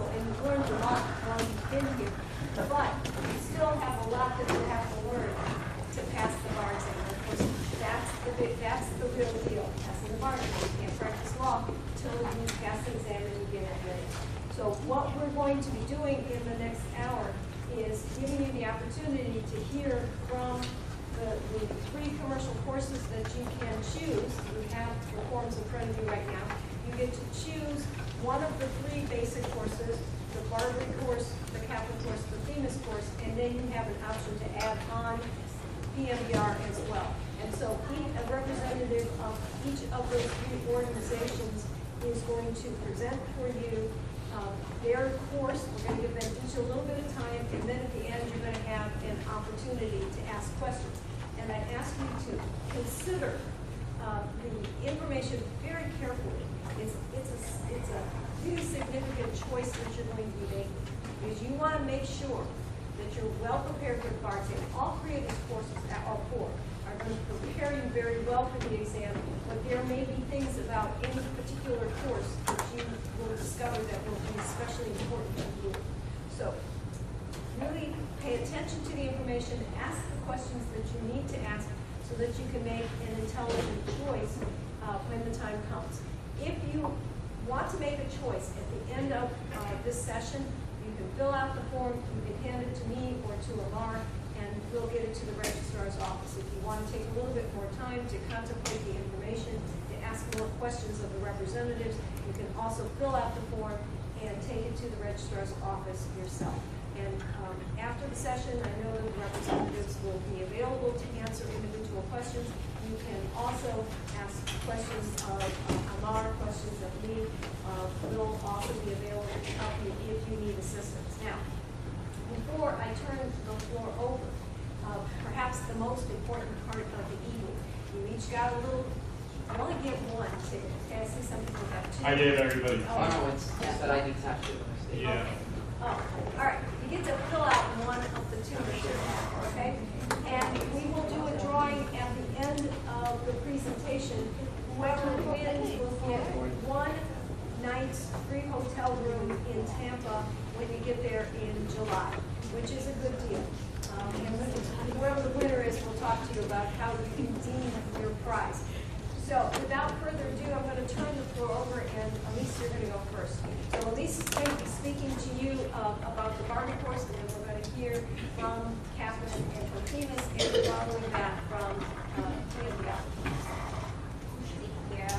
possible, and you've learned a lot while you've been here, but you still have a lot that you have to learn to pass the bar exam. And of course, that's the real deal, passing the bar exam. You can't practice law until you pass the exam and you get it ready. So what we're going to be doing in the next hour is giving you the opportunity to hear from the 3 commercial courses that you can choose. We have the forms in front of you right now. You get to choose one of the 3 basic courses, the Barbary course, the Kaplan course, the Themis course, and then you have an option to add on PMBR as well. And so a representative of each of those 3 organizations is going to present for you their course. We're going to give them each a little bit of time, and then at the end you're going to have an opportunity to ask questions. And I ask you to consider the information very carefully. It's a really significant choice that you're going to be making, because you want to make sure that you're well prepared for the bar exam. All 3 of these courses, all 4, are going to prepare you very well for the exam, but there may be things about any particular course that you will discover that will be especially important to you. So really pay attention to the information, ask the questions that you need to ask so that you can make an intelligent choice when the time comes. If you want to make a choice at the end of this session, you can fill out the form, you can hand it to me or to Amar, and we'll get it to the registrar's office. If you want to take a little bit more time to contemplate the information, to ask more questions of the representatives, you can also fill out the form and take it to the registrar's office yourself. And after the session, I know the representatives will be available to answer individual questions. You can also ask questions of Amar, questions of me. We'll also be available to help you if you need assistance. Now, before I turn the floor over, perhaps the most important part of the evening, you each got a little, you only get 1 ticket. Okay, I see some people have 2. I gave everybody. Oh, no, it's just that I detached it when I stayed. Yeah. Okay. Oh, all right. You get to fill out 1 of the 2 that you have, okay? And we will do a drawing at the end of the presentation. Whoever wins will get 1 night's free hotel room in Tampa when you get there in July, which is a good deal. And whoever the winner is, we'll talk to you about how you can redeem your prize. So without further ado, I'm going to turn the floor over, and Elise, you're going to go first. So Elise is going to be speaking to you about the Barbary course, and then we're going to hear from Kaplan and from Themis, and following that from PMBR. Yeah.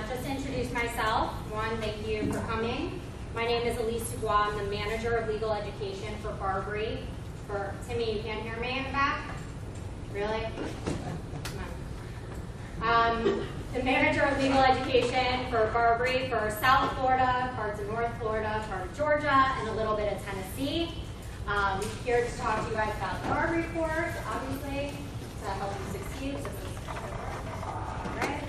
Just to introduce myself, thank you for coming. My name is Elise Dubois. I'm the manager of legal education for Barbary. For Timmy, you can't hear me in the back? Really? Come on. The manager of legal education for Barbary for South Florida, parts of North Florida, part of Georgia, and a little bit of Tennessee. Here to talk to you guys about the Barbary course, obviously, to help you succeed. Right?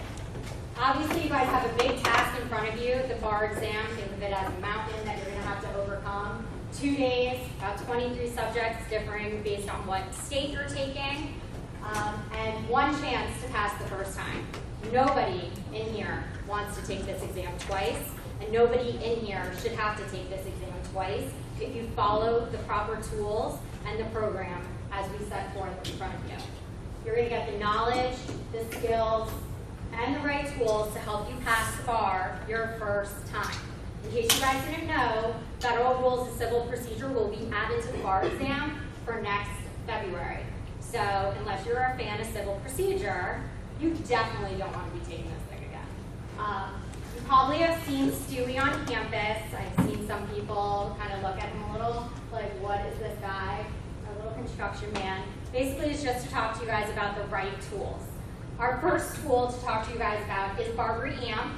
Obviously, you guys have a big task in front of you, the bar exam. Think of it as a mountain that you're going to have to overcome. 2 days, about 23 subjects differing based on what state you're taking, and 1 chance to pass the first time. Nobody in here wants to take this exam twice, and nobody in here should have to take this exam twice if you follow the proper tools and the program as we set forth in front of you. You're going to get the knowledge, the skills, and the right tools to help you pass the bar your first time. In case you guys didn't know, Federal Rules of Civil Procedure will be added to the bar exam for next February. So unless you're a fan of civil procedure, you definitely don't want to be taking this thing again. You probably have seen Stewie on campus. I've seen some people kind of look at him a little like, what is this guy? A little construction man. Basically, it's just to talk to you guys about the right tools. Our first tool to talk to you guys about is Barbary AMP.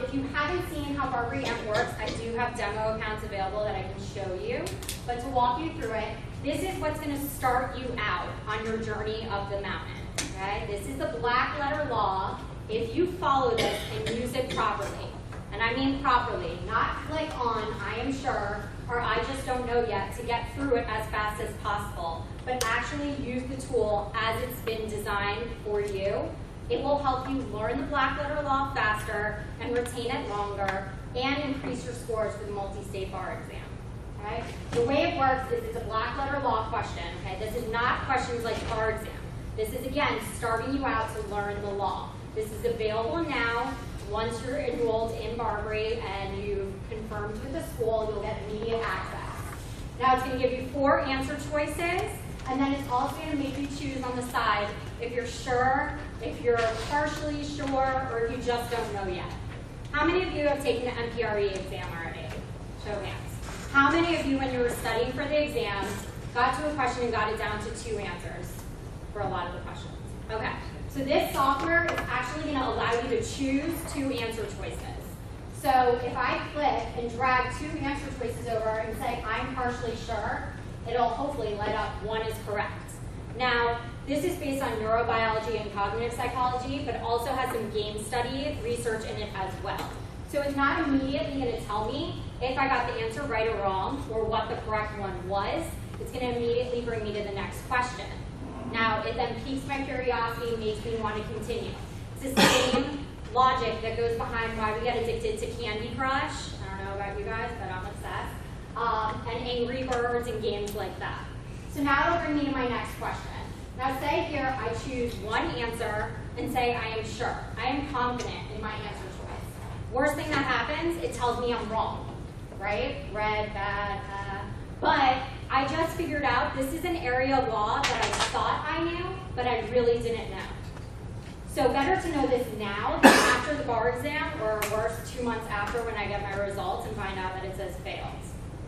If you haven't seen how Barbary AMP works, I do have demo accounts available that I can show you. But to walk you through it, this is what's going to start you out on your journey of the mountain. Okay? This is the black letter law. If you follow this and use it properly, and I mean properly, not click on, I am sure, or I just don't know yet to get through it as fast as possible, but actually use the tool as it's been designed for you. It will help you learn the black letter law faster and retain it longer and increase your scores for the multi-state bar exam. Okay? The way it works is it's a black letter law question. Okay? This is not questions like bar exam. This is, again, starting you out to learn the law. This is available now. Once you're enrolled in Barbary and you've confirmed with the school, you'll get immediate access. Now it's going to give you 4 answer choices, and then it's also going to make you choose on the side if you're sure, if you're partially sure, or if you just don't know yet. How many of you have taken the MPRE exam already? Show of hands. How many of you, when you were studying for the exams, got to a question and got it down to 2 answers for a lot of the questions? Okay. So this software is actually going to allow you to choose 2 answer choices. So if I click and drag 2 answer choices over and say I'm partially sure, it'll hopefully light up one is correct. Now, this is based on neurobiology and cognitive psychology, but also has some game study research in it as well. So it's not immediately going to tell me if I got the answer right or wrong, or what the correct one was. It's going to immediately bring me to the next question. Now, it then piques my curiosity and makes me want to continue. It's the same logic that goes behind why we get addicted to Candy Crush. I don't know about you guys, but I'm obsessed. And Angry Birds and games like that. So now it'll bring me to my next question. Now say here I choose one answer and say I am sure. I am confident in my answer choice. Worst thing that happens, it tells me I'm wrong, right? Red, bad, but I just figured out this is an area of law that I thought I knew, but I really didn't know. So better to know this now than after the bar exam, or worse, 2 months after when I get my results and find out that it says failed,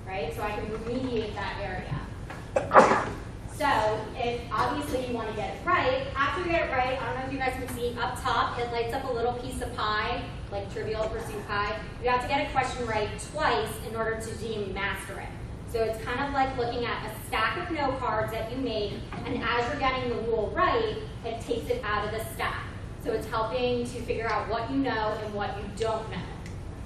right? So I can remediate that area. So if obviously you want to get it right, after you get it right, I don't know if you guys can see up top, it lights up a little piece of pie, like Trivial Pursuit pie. You have to get a question right twice in order to deem master it. So it's kind of like looking at a stack of note cards that you made, and as you're getting the rule right, it takes it out of the stack. So it's helping to figure out what you know and what you don't know.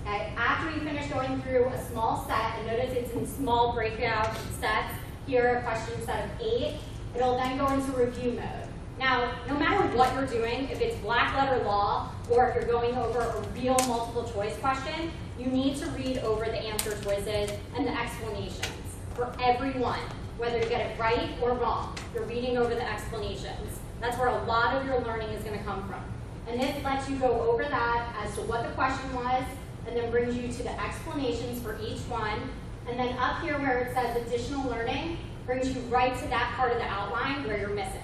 Okay? After you finish going through a small set, and notice it's in small breakout sets, here a question set of 8, it'll then go into review mode. Now, no matter what you're doing, if it's black letter law, or if you're going over a real multiple choice question, you need to read over the answer choices and the explanations for every one, whether you get it right or wrong. You're reading over the explanations. That's where a lot of your learning is going to come from. And this lets you go over that as to what the question was, and then brings you to the explanations for each one. And then up here where it says additional learning, brings you right to that part of the outline where you're missing.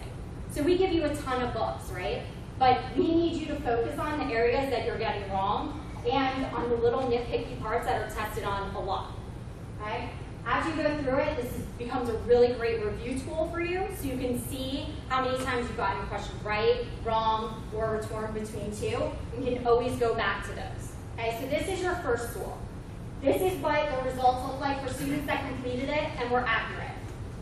So we give you a ton of books, right? But we need you to focus on the areas that you're getting wrong and on the little nitpicky parts that are tested on a lot, okay? After you go through it, becomes a really great review tool for you, so you can see how many times you've gotten a question right, wrong, or torn between 2, and can always go back to those. Okay, so this is your first tool. This is what the results look like for students that completed it and were accurate.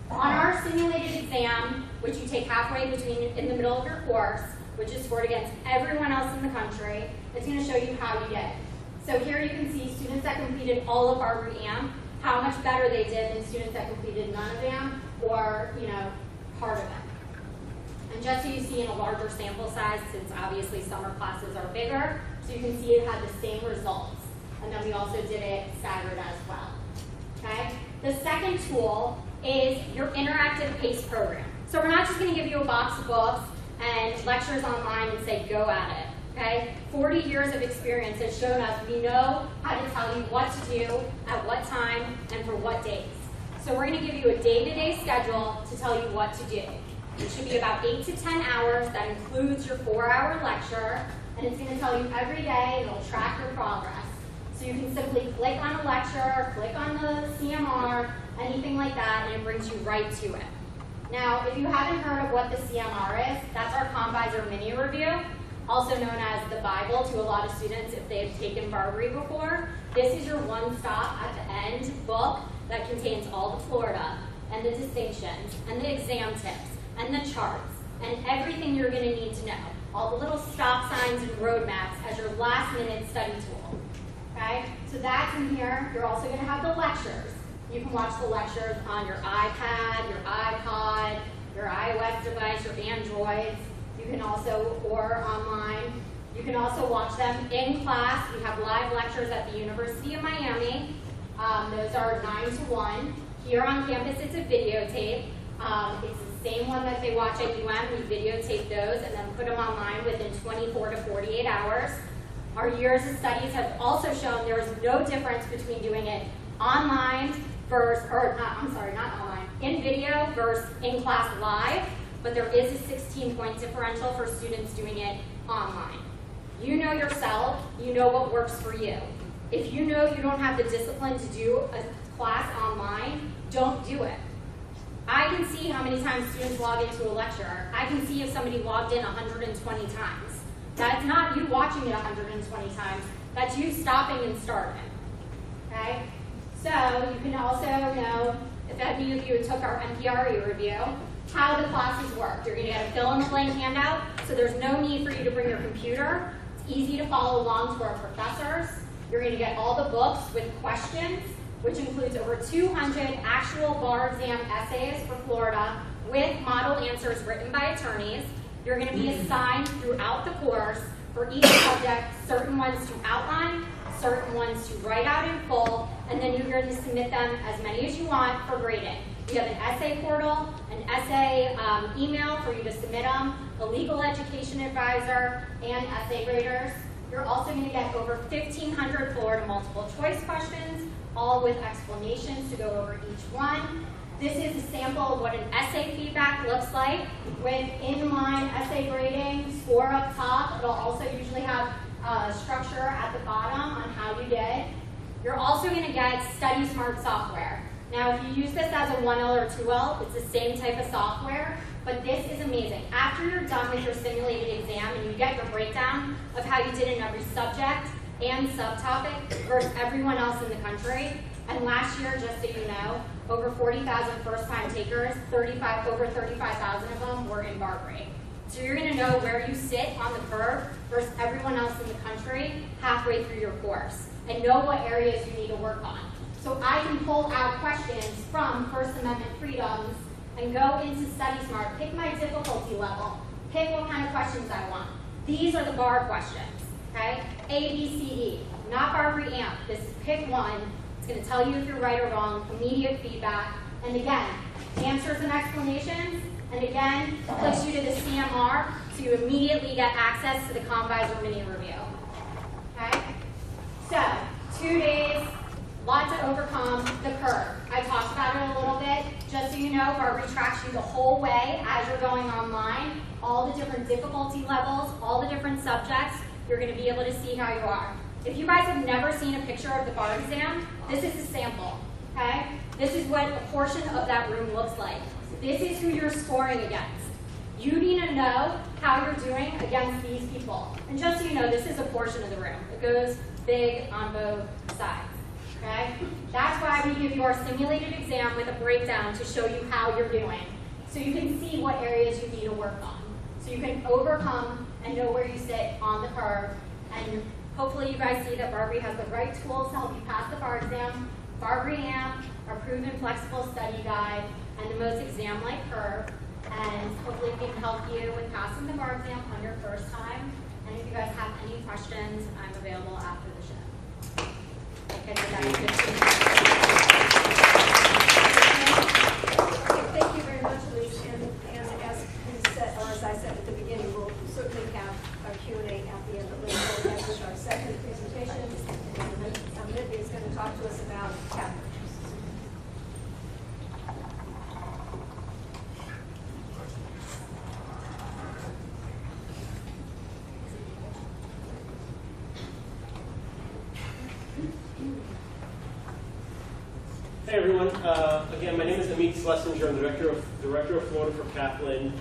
On our simulated exam, which you take halfway in the middle of your course, which is scored against everyone else in the country, it's going to show you how you did. So here you can see students that completed all of our AM, how much better they did than students that completed none of them, or part of them. And just so you see in a larger sample size, since obviously summer classes are bigger, so you can see it had the same results. And then we also did it staggered as well. Okay? The second tool is your interactive PACE program. So we're not just going to give you a box of books and lectures online and say, go at it. Okay? 40 years of experience has shown us we know how to tell you what to do, at what time, and for what days. So we're going to give you a day-to-day schedule to tell you what to do. It should be about 8 to 10 hours. That includes your 4-hour lecture, and it's going to tell you every day, and it'll track your progress. So you can simply click on a lecture, click on the CMR, anything like that, and it brings you right to it. Now, if you haven't heard of what the CMR is, that's our Convisor Mini Review, also known as the Bible to a lot of students if they've taken Barbary before. This is your one-stop at the end book that contains all the Florida and the distinctions and the exam tips and the charts and everything you're going to need to know. All the little stop signs and road maps as your last-minute study tool. Okay? So that's in here. You're also going to have the lectures. You can watch the lectures on your iPad, your iPod, your iOS device, your Androids. You can also, or online. You can also watch them in class. We have live lectures at the University of Miami. Those are 9 to 1. Here on campus, it's a videotape. It's the same one that they watch at UM. We videotape those and then put them online within 24 to 48 hours. Our years of studies have also shown there is no difference between doing it online versus, or not, I'm sorry, not online, in video versus in class live, but there is a 16-point differential for students doing it online. You know yourself, you know what works for you. If you know you don't have the discipline to do a class online, don't do it. I can see how many times students log into a lecture. I can see if somebody logged in 120 times. That's not you watching it 120 times. That's you stopping and starting. Okay? So you can also know, if any of you took our NPRE review, how the classes work. You're going to get a fill-in-the-blank handout, so there's no need for you to bring your computer. It's easy to follow along to our professors. You're going to get all the books with questions, which includes over 200 actual bar exam essays for Florida with model answers written by attorneys. You're going to be assigned throughout the course for each subject, certain ones to outline, certain ones to write out in full, and then you're going to submit them as many as you want for grading. We have an essay portal, an essay email for you to submit them, a legal education advisor, and essay graders. You're also going to get over 1,500 Florida multiple choice questions, all with explanations to go over each one. This is a sample of what an essay feedback looks like with inline essay grading, score up top. It'll also usually have structure at the bottom on how you did. You're also going to get Study Smart software. Now, if you use this as a 1L or 2L, it's the same type of software, but this is amazing. After you're done with your simulated exam and you get your breakdown of how you did in every subject and subtopic versus everyone else in the country, and last year, just so you know, over 40,000 first-time takers, over 35,000 of them were in bar grade. So you're going to know where you sit on the curve versus everyone else in the country halfway through your course, and know what areas you need to work on. So I can pull out questions from First Amendment freedoms and go into Study Smart, pick my difficulty level, pick what kind of questions I want. These are the bar questions, okay? A, B, C, D, not bar re-amp. This is pick one. It's going to tell you if you're right or wrong, immediate feedback, and again, answers and explanations, and again, clicks you to the CMR, so you immediately get access to the Convisor mini review. Okay? So, 2 days, lot to overcome the curve. I talked about it a little bit. Just so you know, Barbary tracks you the whole way as you're going online, all the different difficulty levels, all the different subjects. You're going to be able to see how you are. If you guys have never seen a picture of the bar exam, this is a sample, okay? This is what a portion of that room looks like. This is who you're scoring against. You need to know how you're doing against these people. And just so you know, this is a portion of the room. It goes big on both sides, okay? That's why we give you our simulated exam with a breakdown to show you how you're doing. So you can see what areas you need to work on. So you can overcome and know where you sit on the curve. And hopefully you guys see that Barbary has the right tools to help you pass the bar exam. Barbary AMP, our proven flexible study guide, and the most exam-like curve. And hopefully we can help you with passing the bar exam on your first time. And if you guys have any questions, I'm available after the show. Okay, so that is good. Thank you very much, Elise. And as I said at the beginning, we'll certainly have a Q&A at the end of the webinar, which our second presentation. And Mindy is going to talk to us about capital. Hey everyone, again my name is Amit Schlesinger. I'm Director of Florida for Kaplan,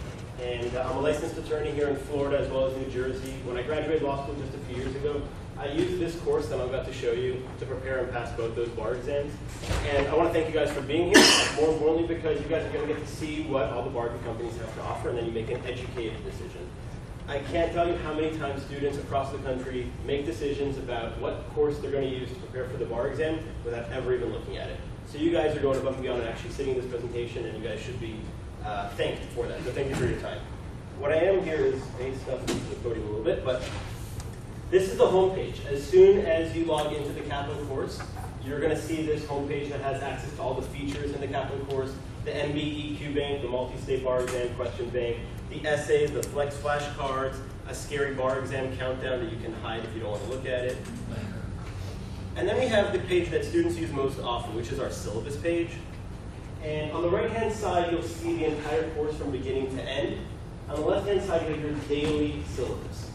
and I'm a licensed attorney here in Florida as well as New Jersey. When I graduated law school just a few years ago, I used this course that I'm about to show you to prepare and pass both those bar exams. And I want to thank you guys for being here, more importantly because you guys are going to get to see what all the bar companies have to offer, and then you make an educated decision. I can't tell you how many times students across the country make decisions about what course they're going to use to prepare for the bar exam without ever even looking at it. So you guys are going above and beyond and actually sitting in this presentation, and you guys should be thanked for that. So thank you for your time. What I am here is stuff the podium a little bit, but this is the home page. As soon as you log into the Kaplan course, you're going to see this home page that has access to all the features in the Kaplan course, the MBEQ bank, the multi-state bar exam question bank, the essays, the flex flashcards, a scary bar exam countdown that you can hide if you don't want to look at it. And then we have the page that students use most often, which is our syllabus page. And on the right-hand side, you'll see the entire course from beginning to end. On the left-hand side, you have your daily syllabus.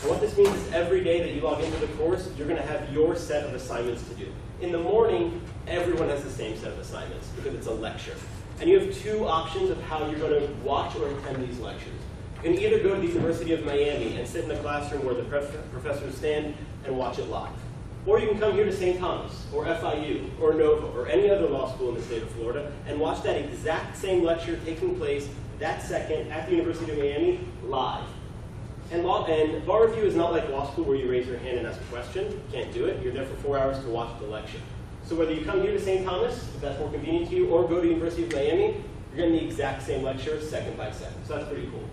And what this means is every day that you log into the course, you're going to have your set of assignments to do. In the morning, everyone has the same set of assignments because it's a lecture. And you have two options of how you're going to watch or attend these lectures. You can either go to the University of Miami and sit in the classroom where the professors stand and watch it live. Or you can come here to St. Thomas, or FIU, or Nova, or any other law school in the state of Florida and watch that exact same lecture taking place that second at the University of Miami live. And bar review is not like law school where you raise your hand and ask a question. You can't do it. You're there for 4 hours to watch the lecture. So whether you come here to St. Thomas, if that's more convenient to you, or go to University of Miami, you're getting the exact same lecture second by second. So that's pretty cool.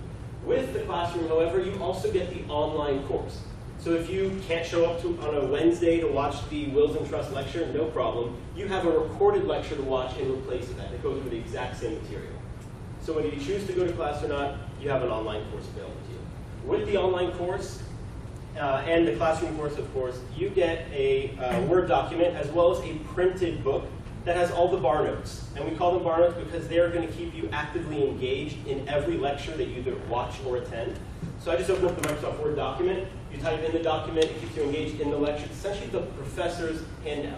With the classroom, however, you also get the online course. So if you can't show up on a Wednesday to watch the Wills and Trust lecture, no problem. You have a recorded lecture to watch in replace of that. It goes over the exact same material. So whether you choose to go to class or not, you have an online course available to you. With the online course and the classroom course, of course, you get a Word document as well as a printed book that has all the bar notes. And we call them bar notes because they're going to keep you actively engaged in every lecture that you either watch or attend. So I just opened up the Microsoft Word document. You type in the document, it keeps you engaged in the lecture. It's essentially the professor's handout.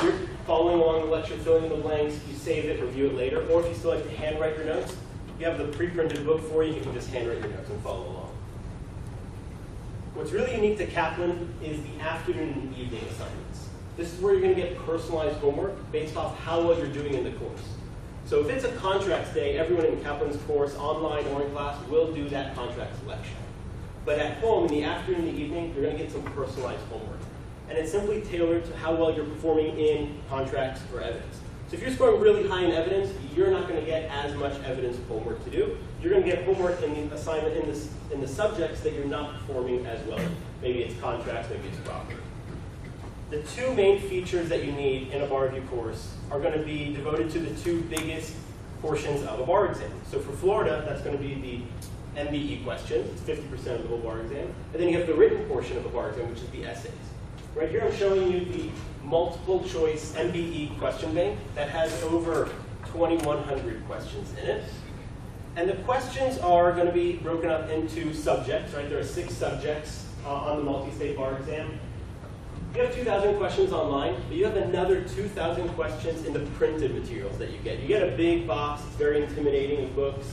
You're following along the lecture, filling in the blanks, you save it, review it later. Or if you still like to handwrite your notes, you have the pre-printed book for you. You can just handwrite your notes and follow along. What's really unique to Kaplan is the afternoon and evening assignments. This is where you're going to get personalized homework based off how well you're doing in the course. So if it's a contracts day, everyone in Kaplan's course, online or in class, will do that contracts lecture. But at home, in the afternoon and the evening, you're going to get some personalized homework. And it's simply tailored to how well you're performing in contracts or evidence. So if you're scoring really high in evidence, you're not going to get as much evidence homework to do. You're going to get homework in the assignment in the subjects that you're not performing as well in. Maybe it's contracts, maybe it's property. The two main features that you need in a bar review course are going to be devoted to the two biggest portions of a bar exam. So for Florida, that's going to be the MBE question. It's 50% of the whole bar exam. And then you have the written portion of the bar exam, which is the essays. Right here I'm showing you the multiple choice MBE question bank that has over 2,100 questions in it. And the questions are going to be broken up into subjects, right? There are 6 subjects on the multi-state bar exam. You have 2,000 questions online, but you have another 2,000 questions in the printed materials that you get. You get a big box. It's very intimidating in books.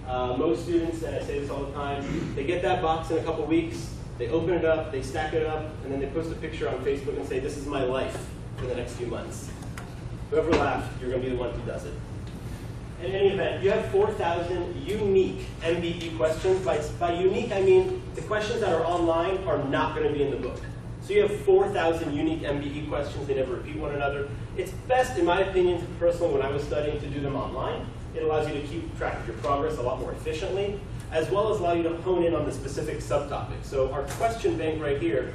Most students, and I say this all the time, they get that box in a couple weeks, they open it up, they stack it up, and then they post a picture on Facebook and say, this is my life for the next few months. Whoever laughed, you're going to be the one who does it. In any event, you have 4,000 unique MBE questions. By unique, I mean the questions that are online are not going to be in the book. So you have 4,000 unique MBE questions. They never repeat one another. It's best, in my opinion, personally, when I was studying, to do them online. It allows you to keep track of your progress a lot more efficiently, as well as allow you to hone in on the specific subtopic. So our question bank right here,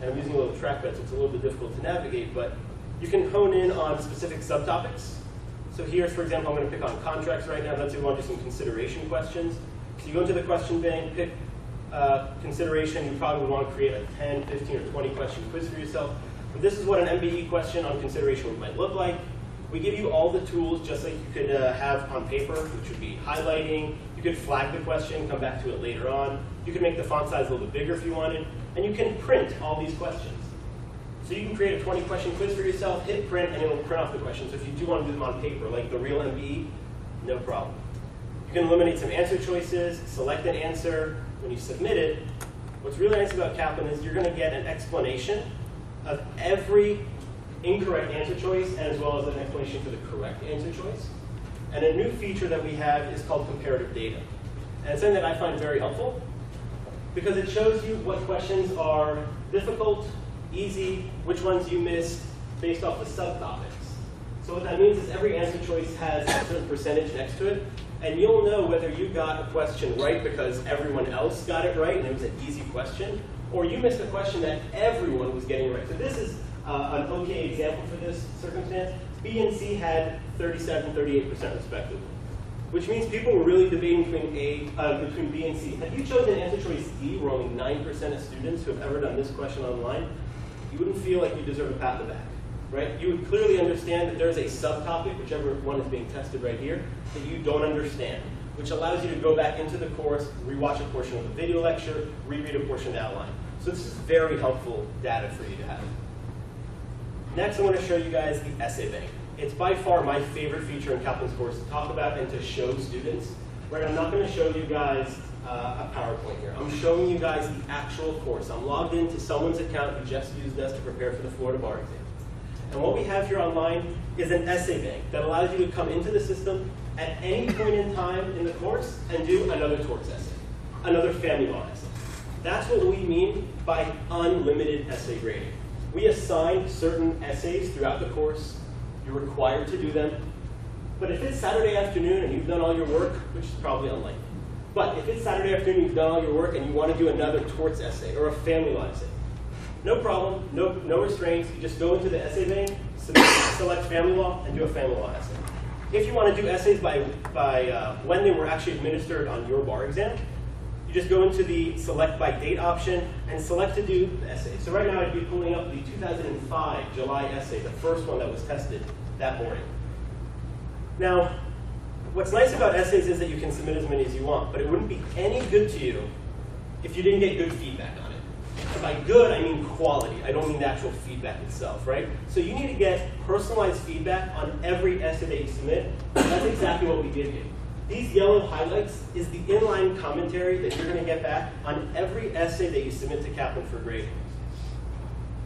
and I'm using a little trackpad, so it's a little bit difficult to navigate, but you can hone in on specific subtopics. So here, for example, I'm going to pick on contracts right now. Let's say we want to do some consideration questions. So you go into the question bank, pick consideration. You probably would want to create a 10, 15, or 20 question quiz for yourself. But this is what an MBE question on consideration might look like. We give you all the tools just like you could have on paper, which would be highlighting. You could flag the question, come back to it later on. You could make the font size a little bit bigger if you wanted. And you can print all these questions. So you can create a 20-question quiz for yourself, hit print, and it'll print off the questions. So if you do want to do them on paper, like the real MBE, no problem. You can eliminate some answer choices, select an answer. When you submit it, what's really nice about Kaplan is you're going to get an explanation of every incorrect answer choice, and as well as an explanation for the correct answer choice. And a new feature that we have is called comparative data. And it's something that I find very helpful because it shows you what questions are difficult, easy, which ones you missed based off the subtopics. So what that means is every answer choice has a certain percentage next to it, and you'll know whether you got a question right because everyone else got it right and it was an easy question, or you missed a question that everyone was getting right. So this is an okay example for this circumstance. B and C had 37, 38% respectively, which means people were really debating between B and C. Had you chosen answer choice D, where only 9% of students who have ever done this question online, you wouldn't feel like you deserve a pat on the back, right? You would clearly understand that there's a subtopic, whichever one is being tested right here, that you don't understand, which allows you to go back into the course, rewatch a portion of the video lecture, reread a portion of the outline. So this is very helpful data for you to have. Next, I want to show you guys the essay bank. It's by far my favorite feature in Kaplan's course to talk about and to show students. Right, I'm not going to show you guys a PowerPoint here. I'm showing you guys the actual course. I'm logged into someone's account who just used us to prepare for the Florida bar exam. And what we have here online is an essay bank that allows you to come into the system at any point in time in the course and do another torts essay, another family law essay. That's what we mean by unlimited essay grading. We assign certain essays throughout the course. You're required to do them. But if it's Saturday afternoon and you've done all your work, which is probably unlikely, but if it's Saturday afternoon and you've done all your work and you want to do another torts essay or a family law essay, no problem, no restraints. You just go into the essay bank, select family law, and do a family law essay. If you want to do essays by when they were actually administered on your bar exam, you just go into the select by date option and select to do the essay. So right now I'd be pulling up the 2005 July essay, the first one that was tested that morning. Now, what's nice about essays is that you can submit as many as you want, but it wouldn't be any good to you if you didn't get good feedback on it. And by good, I mean quality. I don't mean the actual feedback itself, right? So you need to get personalized feedback on every essay that you submit. And that's exactly what we did here. These yellow highlights is the inline commentary that you're going to get back on every essay that you submit to Kaplan for grading.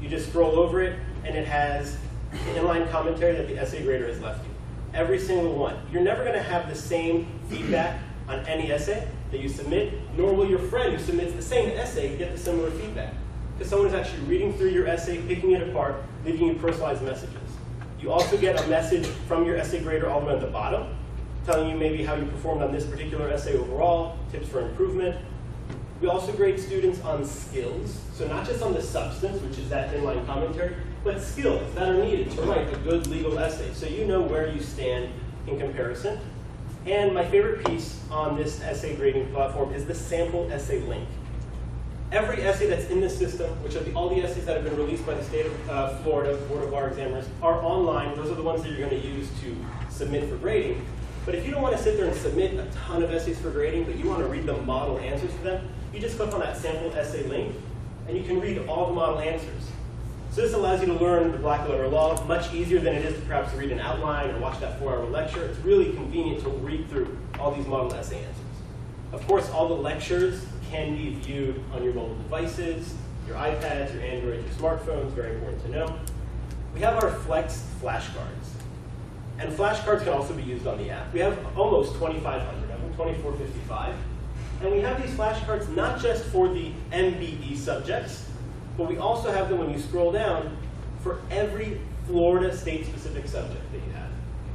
You just scroll over it, and it has the inline commentary that the essay grader has left you. Every single one. You're never going to have the same feedback on any essay that you submit, nor will your friend who submits the same essay get the similar feedback. Because someone is actually reading through your essay, picking it apart, leaving you personalized messages. You also get a message from your essay grader all the way at the bottom, telling you maybe how you performed on this particular essay overall, tips for improvement. We also grade students on skills, so not just on the substance, which is that inline commentary, but skills that are needed to write a good legal essay, so you know where you stand in comparison. And my favorite piece on this essay grading platform is the sample essay link. Every essay that's in the system, which are all the essays that have been released by the state of Florida Board of Bar Examiners, are online. Those are the ones that you're going to use to submit for grading. But if you don't want to sit there and submit a ton of essays for grading, but you want to read the model answers for them, you just click on that sample essay link, and you can read all the model answers. So this allows you to learn the black letter law much easier than it is to perhaps read an outline or watch that 4-hour lecture. It's really convenient to read through all these model essay answers. Of course, all the lectures can be viewed on your mobile devices, your iPads, your Androids, your smartphones, very important to know. We have our Flex flashcards. And flashcards can also be used on the app. We have almost 2,500 of them, 2,455. And we have these flashcards not just for the MBE subjects, but we also have them, when you scroll down, for every Florida state-specific subject that you have.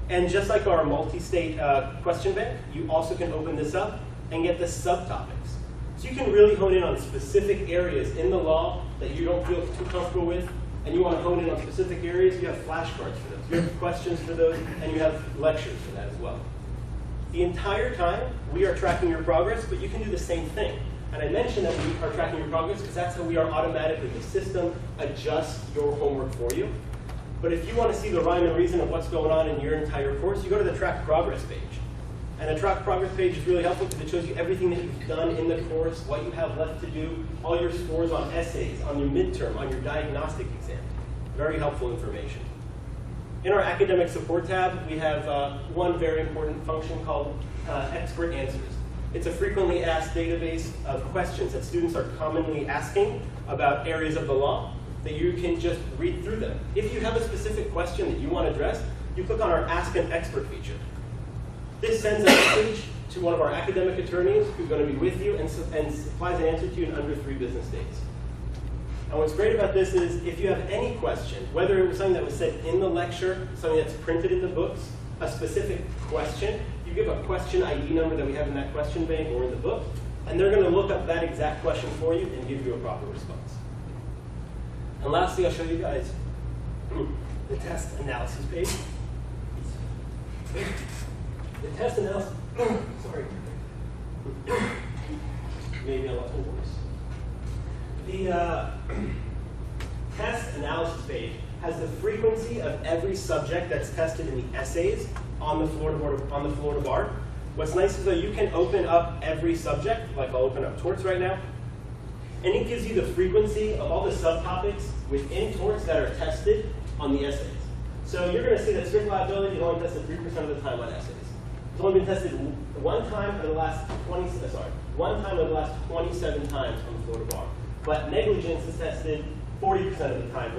And just like our multi-state question bank, you also can open this up and get the subtopics. So you can really hone in on specific areas in the law that you don't feel too comfortable with, and you want to hone in on specific areas, you have flashcards for those. You have questions for those, and you have lectures for that as well. The entire time, we are tracking your progress, but you can do the same thing. And I mentioned that we are tracking your progress because that's how we are automatically, the system adjusts your homework for you. But if you want to see the rhyme and reason of what's going on in your entire course, you go to the track progress page. And the track progress page is really helpful because it shows you everything that you've done in the course, what you have left to do, all your scores on essays, on your midterm, on your diagnostic exam. Very helpful information. In our academic support tab, we have one very important function called expert answers. It's a frequently asked database of questions that students are commonly asking about areas of the law that you can just read through them. If you have a specific question that you want addressed, you click on our Ask an Expert feature. This sends a message to one of our academic attorneys who's going to be with you and supplies an answer to you in under 3 business days. And what's great about this is if you have any question, whether it was something that was said in the lecture, something that's printed in the books, a specific question, you give a question ID number that we have in that question bank or in the book, and they're going to look up that exact question for you and give you a proper response. And lastly, I'll show you guys the test analysis page. The test analysis, sorry. Maybe I lost my voice. The test analysis page has the frequency of every subject that's tested in the essays on the Florida Bar. What's nice is that you can open up every subject, like I'll open up torts right now, and it gives you the frequency of all the subtopics within torts that are tested on the essays. So you're going to see that strict liability is only tested 3% of the time on essays. It's only been tested one time in the last 27 times on the Florida Bar. But negligence is tested 40% of the time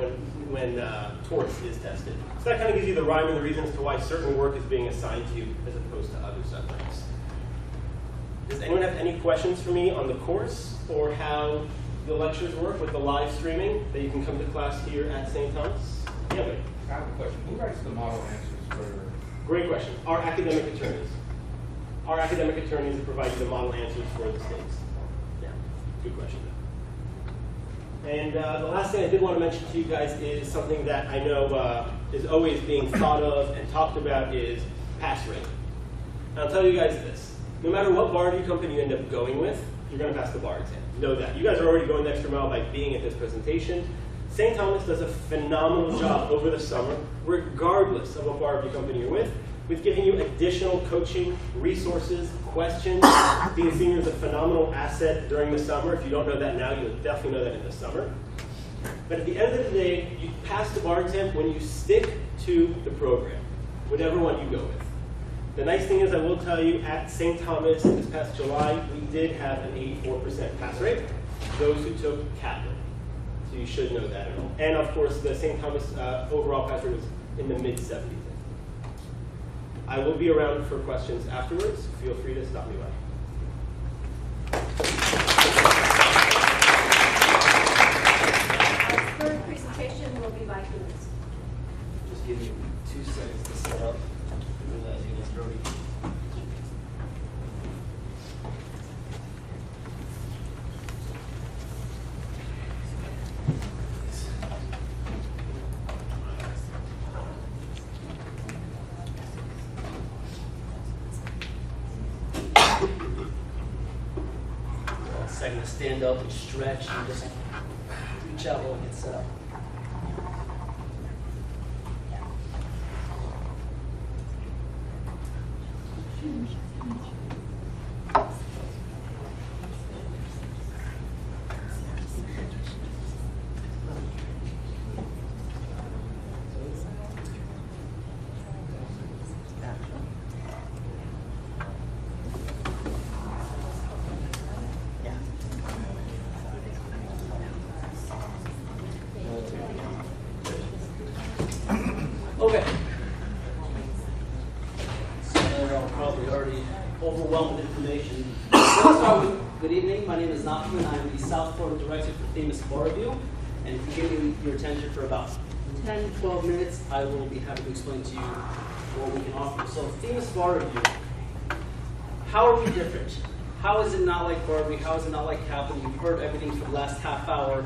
when torts is tested. So that kind of gives you the rhyme and the reason as to why certain work is being assigned to you as opposed to other subjects. Does anyone have any questions for me on the course or how the lectures work with the live streaming that you can come to class here at St. Thomas? Yeah, wait. I have a question. Who writes the model answers for? Great question. Our academic attorneys. Our academic attorneys provide you the model answers for the states. Yeah, good question. And the last thing I did want to mention to you guys is something that I know is always being thought of and talked about is pass rate. And I'll tell you guys this. No matter what bar review company you end up going with, you're going to pass the bar exam. Know that. You guys are already going the extra mile by being at this presentation. St. Thomas does a phenomenal job over the summer, regardless of what bar review company you're with giving you additional coaching, resources, questions. Being a senior is a phenomenal asset during the summer. If you don't know that now, you'll definitely know that in the summer. But at the end of the day, you pass the bar exam when you stick to the program, whatever one you go with. The nice thing is, I will tell you, at St. Thomas this past July, we did have an 84% pass rate, those who took Kaplan. So you should know that at all. And of course, the St. Thomas overall pass rate was in the mid-70s. I will be around for questions afterwards. Feel free to stop me by. Our third presentation will be by Hughes. Just give you 2 seconds to set up. Realize you get Brody. Second to stand up and stretch and just reach out while we get set up. Okay. So I'm probably already overwhelmed with information. Let's start with good evening. My name is Nachman. I'm the South Florida Director for Famous Bar Review. And if you give me your attention for about 10, 12 minutes, I will be happy to explain to you what we can offer. So Famous Bar Review, how are we different? How is it not like Bar Review? How is it not like Kaplan? You've heard everything for the last half hour.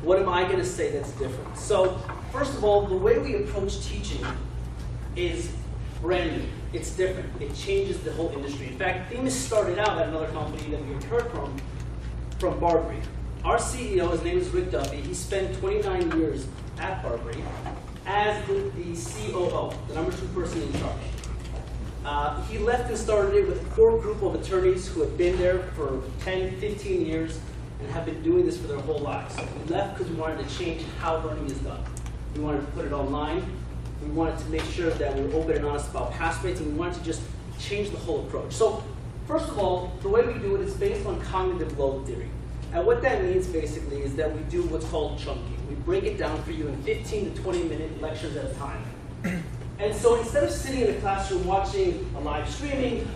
What am I going to say that's different? So first of all, the way we approach teaching is brand new. It's different. It changes the whole industry. In fact, Themis started out at another company that we heard from Barbary. Our CEO, his name is Rick Duffy. He spent 29 years at Barbary as the COO, the number 2 person in charge. He left and started it with a core group of attorneys who had been there for 10, 15 years and have been doing this for their whole lives. We left because we wanted to change how learning is done. We wanted to put it online. We wanted to make sure that we were open and honest about pass rates, and we wanted to just change the whole approach. So first of all, the way we do it is based on cognitive load theory. And what that means basically is that we do what's called chunking. We break it down for you in 15 to 20 minute lectures at a time. And so instead of sitting in a classroom watching a live streaming,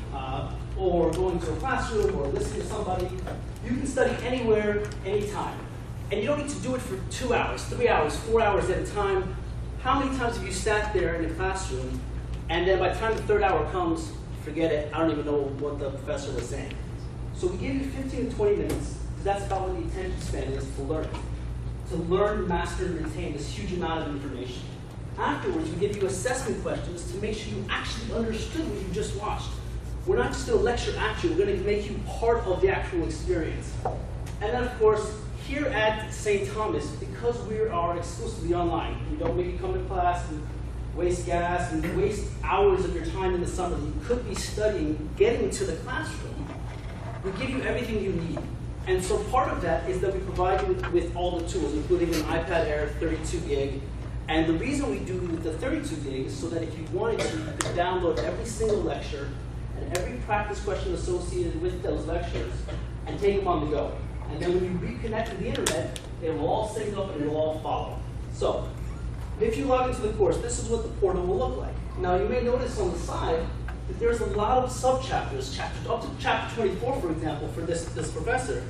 or going to a classroom or listening to somebody, you can study anywhere, anytime. And you don't need to do it for 2 hours, 3 hours, 4 hours at a time. How many times have you sat there in a classroom, and then by the time the third hour comes, forget it, I don't even know what the professor was saying. So we give you 15 to 20 minutes, because that's about what the attention span is for learning. To learn, master, and retain this huge amount of information. Afterwards, we give you assessment questions to make sure you actually understood what you just watched. We're not just going to lecture at you, we're going to make you part of the actual experience. And then, of course, here at St. Thomas, because we are exclusively online, we don't make you come to class and waste gas and waste hours of your time in the summer that you could be studying, getting to the classroom. We give you everything you need. And so part of that is that we provide you with all the tools, including an iPad Air 32 gig. And the reason we do with the 32 gig is so that if you wanted to, you could download every single lecture and every practice question associated with those lectures and take them on the go. And then when you reconnect to the internet, it will all sync up and it will all follow. So, if you log into the course, this is what the portal will look like. Now, you may notice on the side that there's a lot of sub-chapters, up to chapter 24, for example, for this professor.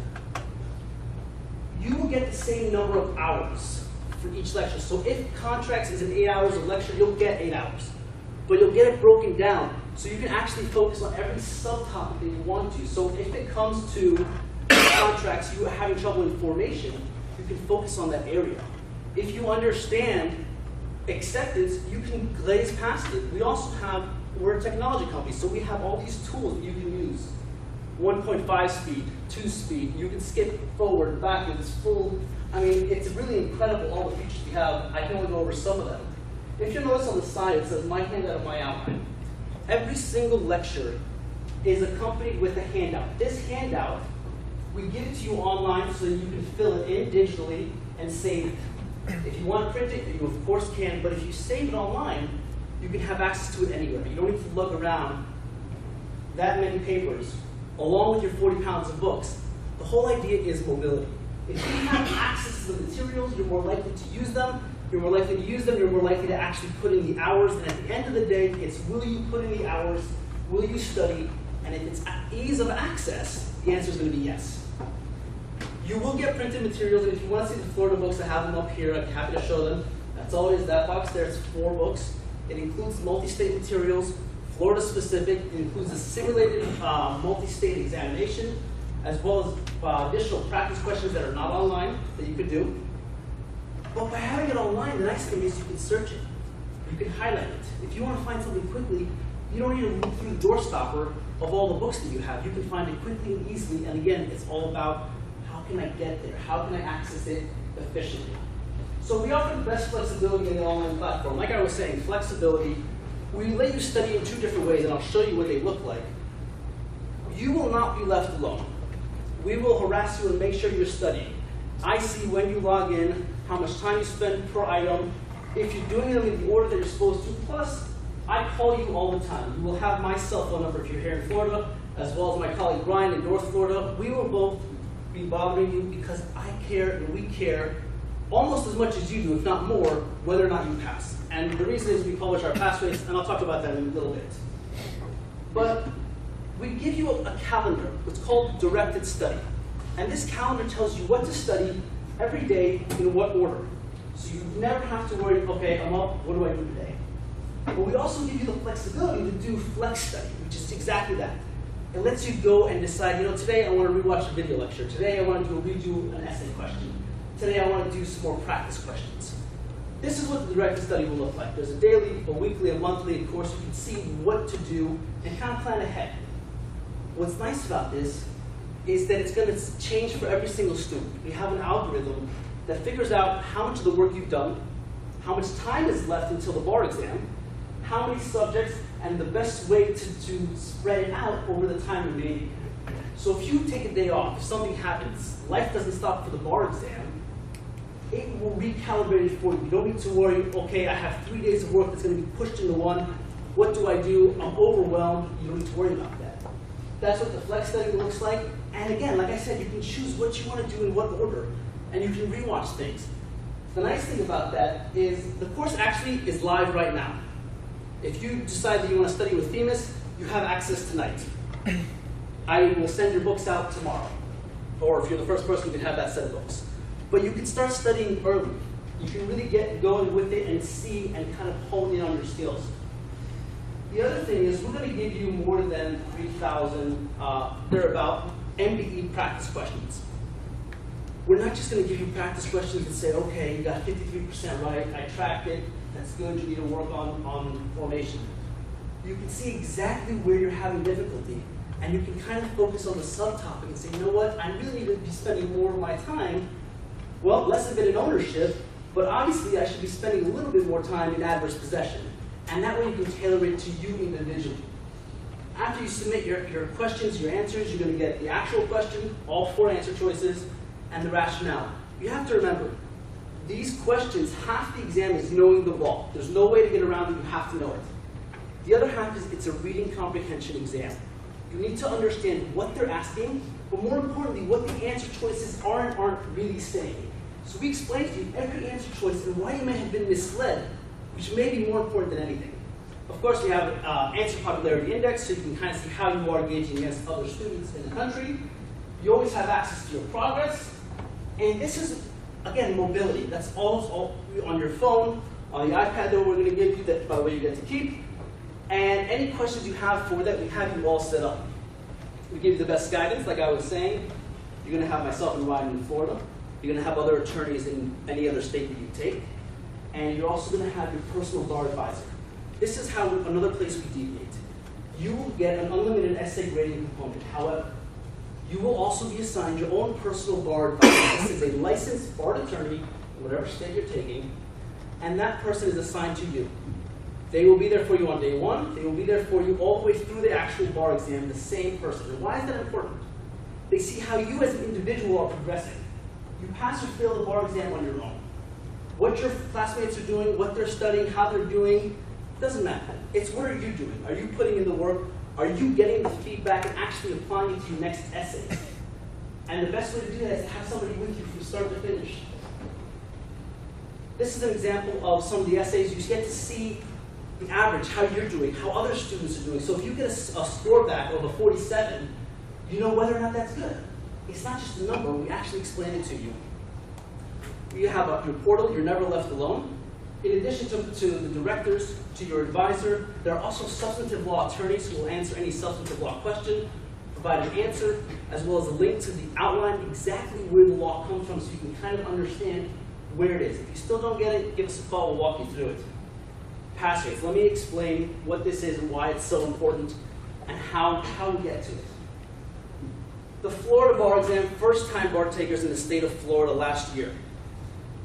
You will get the same number of hours for each lecture. So if contracts is an 8 hours of lecture, you'll get 8 hours. But you'll get it broken down, so you can actually focus on every subtopic that you want to. So if it comes to contracts, you are having trouble in formation, you can focus on that area. If you understand acceptance, you can glaze past it. We're a technology company, so we have all these tools that you can use. 1.5 speed, 2 speed, you can skip forward, backwards, full. I mean, it's really incredible all the features we have. I can only go over some of them. If you notice on the side, it says my handout of my outline. Every single lecture is accompanied with a handout. This handout, we give it to you online so that you can fill it in digitally and save it. If you want to print it, you of course can, but if you save it online, you can have access to it anywhere. You don't need to lug around that many papers, along with your 40 pounds of books. The whole idea is mobility. If you have access to the materials, you're more likely to use them. You're more likely to use them, you're more likely to actually put in the hours, and at the end of the day, it's will you put in the hours, will you study, and if it's ease of access, the answer is going to be yes. You will get printed materials, and if you want to see the Florida books, I have them up here, I'd be happy to show them. That's all it is, that box there, it's 4 books. It includes multi-state materials, Florida specific, it includes a simulated multi-state examination, as well as additional practice questions that are not online that you could do. But by having it online, the nice thing is you can search it. You can highlight it. If you want to find something quickly, you don't need to look through the door stopper of all the books that you have. You can find it quickly and easily, and again, it's all about how can I get there? How can I access it efficiently? So we offer the best flexibility in the online platform. Like I was saying, flexibility. We let you study in 2 different ways, and I'll show you what they look like. You will not be left alone. We will harass you and make sure you're studying. I see when you log in, how much time you spend per item, if you're doing them in the order that you're supposed to. Plus, I call you all the time. You will have my cell phone number if you're here in Florida, as well as my colleague Brian in North Florida. We will both be bothering you because I care and we care almost as much as you do, if not more, whether or not you pass. And the reason is we publish our pass rates, and I'll talk about that in a little bit. But we give you a calendar. It's called directed study. And this calendar tells you what to study every day in what order. So you never have to worry, okay, I'm up, what do I do today? But we also give you the flexibility to do flex study, which is exactly that. It lets you go and decide, today I want to rewatch a video lecture. Today I want to redo an essay question. Today I want to do some more practice questions. This is what the directed study will look like. There's a daily, a weekly, a monthly. Of course, you can see what to do and kind of plan ahead. What's nice about this is that it's going to change for every single student. We have an algorithm that figures out how much of the work you've done, how much time is left until the bar exam, how many subjects, and the best way to spread it out over the time remaining. So if you take a day off, if something happens, life doesn't stop for the bar exam, it will recalibrate it for you. You don't need to worry, okay, I have 3 days of work that's going to be pushed into one. What do I do? I'm overwhelmed. You don't need to worry about that. That's what the flex study looks like. And again, like I said, you can choose what you want to do in what order, and you can rewatch things. The nice thing about that is the course actually is live right now. If you decide that you want to study with Themis, you have access tonight. I will send your books out tomorrow. Or if you're the first person, you can have that set of books. But you can start studying early. You can really get going with it and see and kind of hone in on your skills. The other thing is we're going to give you more than 3,000 thereabout MBE practice questions. We're not just going to give you practice questions and say, okay, you got 53% right, I tracked it, that's good, you need to work on formation. You can see exactly where you're having difficulty, and you can kind of focus on the subtopic and say, you know what, I really need to be spending more of my time, well, less of it in ownership, but obviously I should be spending a little bit more time in adverse possession. And that way you can tailor it to you individually. After you submit your questions, your answers, you're going to get the actual question, all 4 answer choices, and the rationale. You have to remember, these questions, half the exam is knowing the law. There's no way to get around it, you have to know it. The other half is it's a reading comprehension exam. You need to understand what they're asking, but more importantly, what the answer choices are and aren't really saying. So we explain to you every answer choice and why you may have been misled, which may be more important than anything. Of course, we have answer popularity index, so you can kind of see how you are gauging against other students in the country. You always have access to your progress. And this is, again, mobility. That's all on your phone, on the iPad that we're going to give you, that, by the way, you get to keep. And any questions you have for that, we have you all set up. We give you the best guidance, like I was saying. You're going to have myself and Ryan in Florida. You're going to have other attorneys in any other state that you take. And you're also going to have your personal bar advisor. This is how another place we deviate. You will get an unlimited essay grading component. However, you will also be assigned your own personal bar advisor. This is a licensed bar attorney in whatever state you're taking, and that person is assigned to you. They will be there for you on day 1. They will be there for you all the way through the actual bar exam, the same person. And why is that important? They see how you as an individual are progressing. You pass or fail the bar exam on your own. What your classmates are doing, what they're studying, how they're doing, doesn't matter. It's what are you doing? Are you putting in the work? Are you getting the feedback and actually applying it to your next essay? And the best way to do that is to have somebody with you from start to finish. This is an example of some of the essays. You get to see the average, how you're doing, how other students are doing. So if you get a score back of a 47, you know whether or not that's good. It's not just a number. We actually explain it to you. You have your portal. You're never left alone. In addition to the directors, to your advisor, there are also substantive law attorneys who will answer any substantive law question, provide an answer, as well as a link to the outline, exactly where the law comes from, so you can kind of understand where it is. If you still don't get it, give us a call. We'll walk you through it. Pass rates. Let me explain what this is and why it's so important and how we get to it. The Florida bar exam, first-time bar takers in the state of Florida last year.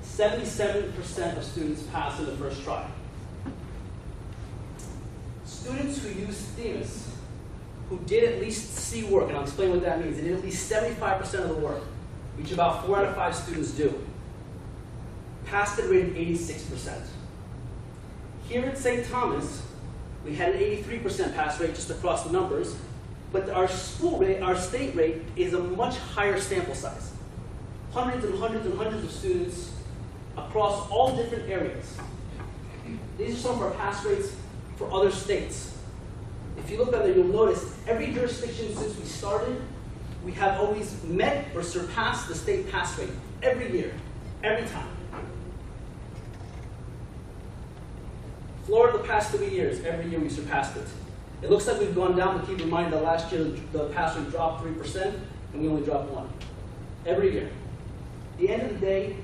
77% of students passed in the first try. Students who used Themis, who did at least see work, and I'll explain what that means, they did at least 75% of the work, which about 4 out of 5 students do, passed at a rate of 86%. Here at St. Thomas, we had an 83% pass rate just across the numbers, but our school rate, our state rate, is a much higher sample size. Hundreds and hundreds and hundreds of students across all different areas. These are some of our pass rates for other states. If you look at it, you'll notice every jurisdiction since we started, we have always met or surpassed the state pass rate every year, every time. Florida, the past 3 years, every year we surpassed it. It looks like we've gone down, but keep in mind that last year the pass rate dropped 3% and we only dropped 1. Every year. At the end of the day,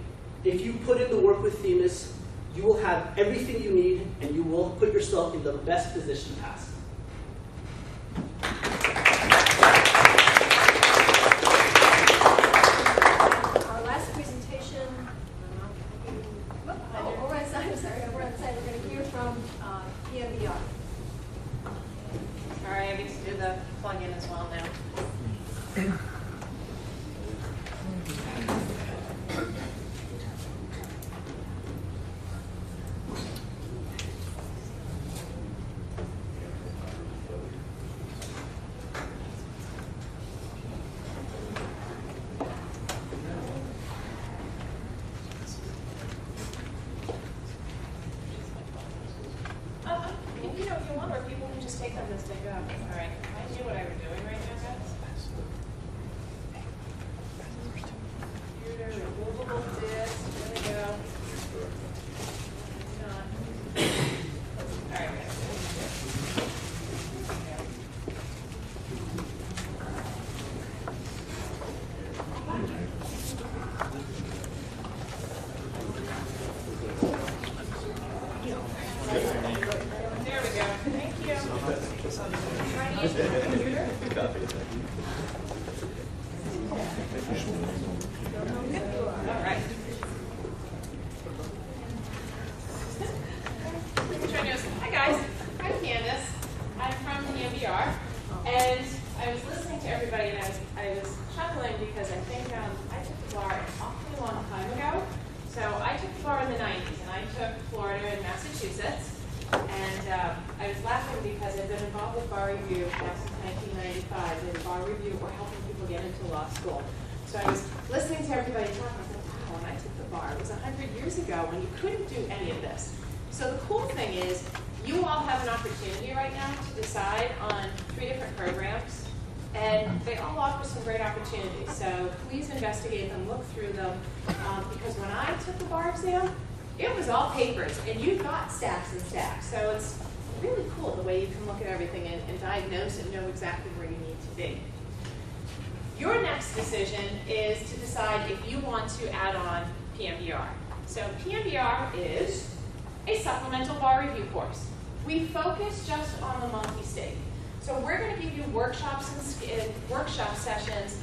if you put in the work with Themis, you will have everything you need and you will put yourself in the best position to pass. Our last presentation, over on the side, we're going to hear from EMBR. All right, I get to do the plug-in as well now. If you want, or people can just take them as they go. All right, can I do what I was doing right now, guys? All right. Hi guys, I'm Candace. I'm from NBR, and I was listening to everybody, and I was chuckling because I think I took the bar an awfully long time ago. So I took the bar in the 90s, and I took Florida and Massachusetts, and I was laughing because I've been involved with bar review now since 1995, and bar review or helping people get into law school. So I was listening to everybody talk, and I was like, wow, when I took the bar, it was 100 years ago when you couldn't do any of this. So the cool thing is, you all have an opportunity right now to decide on 3 different programs, and they all offer some great opportunities. So please investigate them, look through them, because when I took the bar exam, it was all papers, and you got stacks and stacks. So it's really cool the way you can look at everything and diagnose and know exactly where you need to be. Your next decision is to decide if you want to add on PMBR. So PMBR is a supplemental bar review course. We focus just on the multi-state. So we're going to give you workshops and workshop sessions.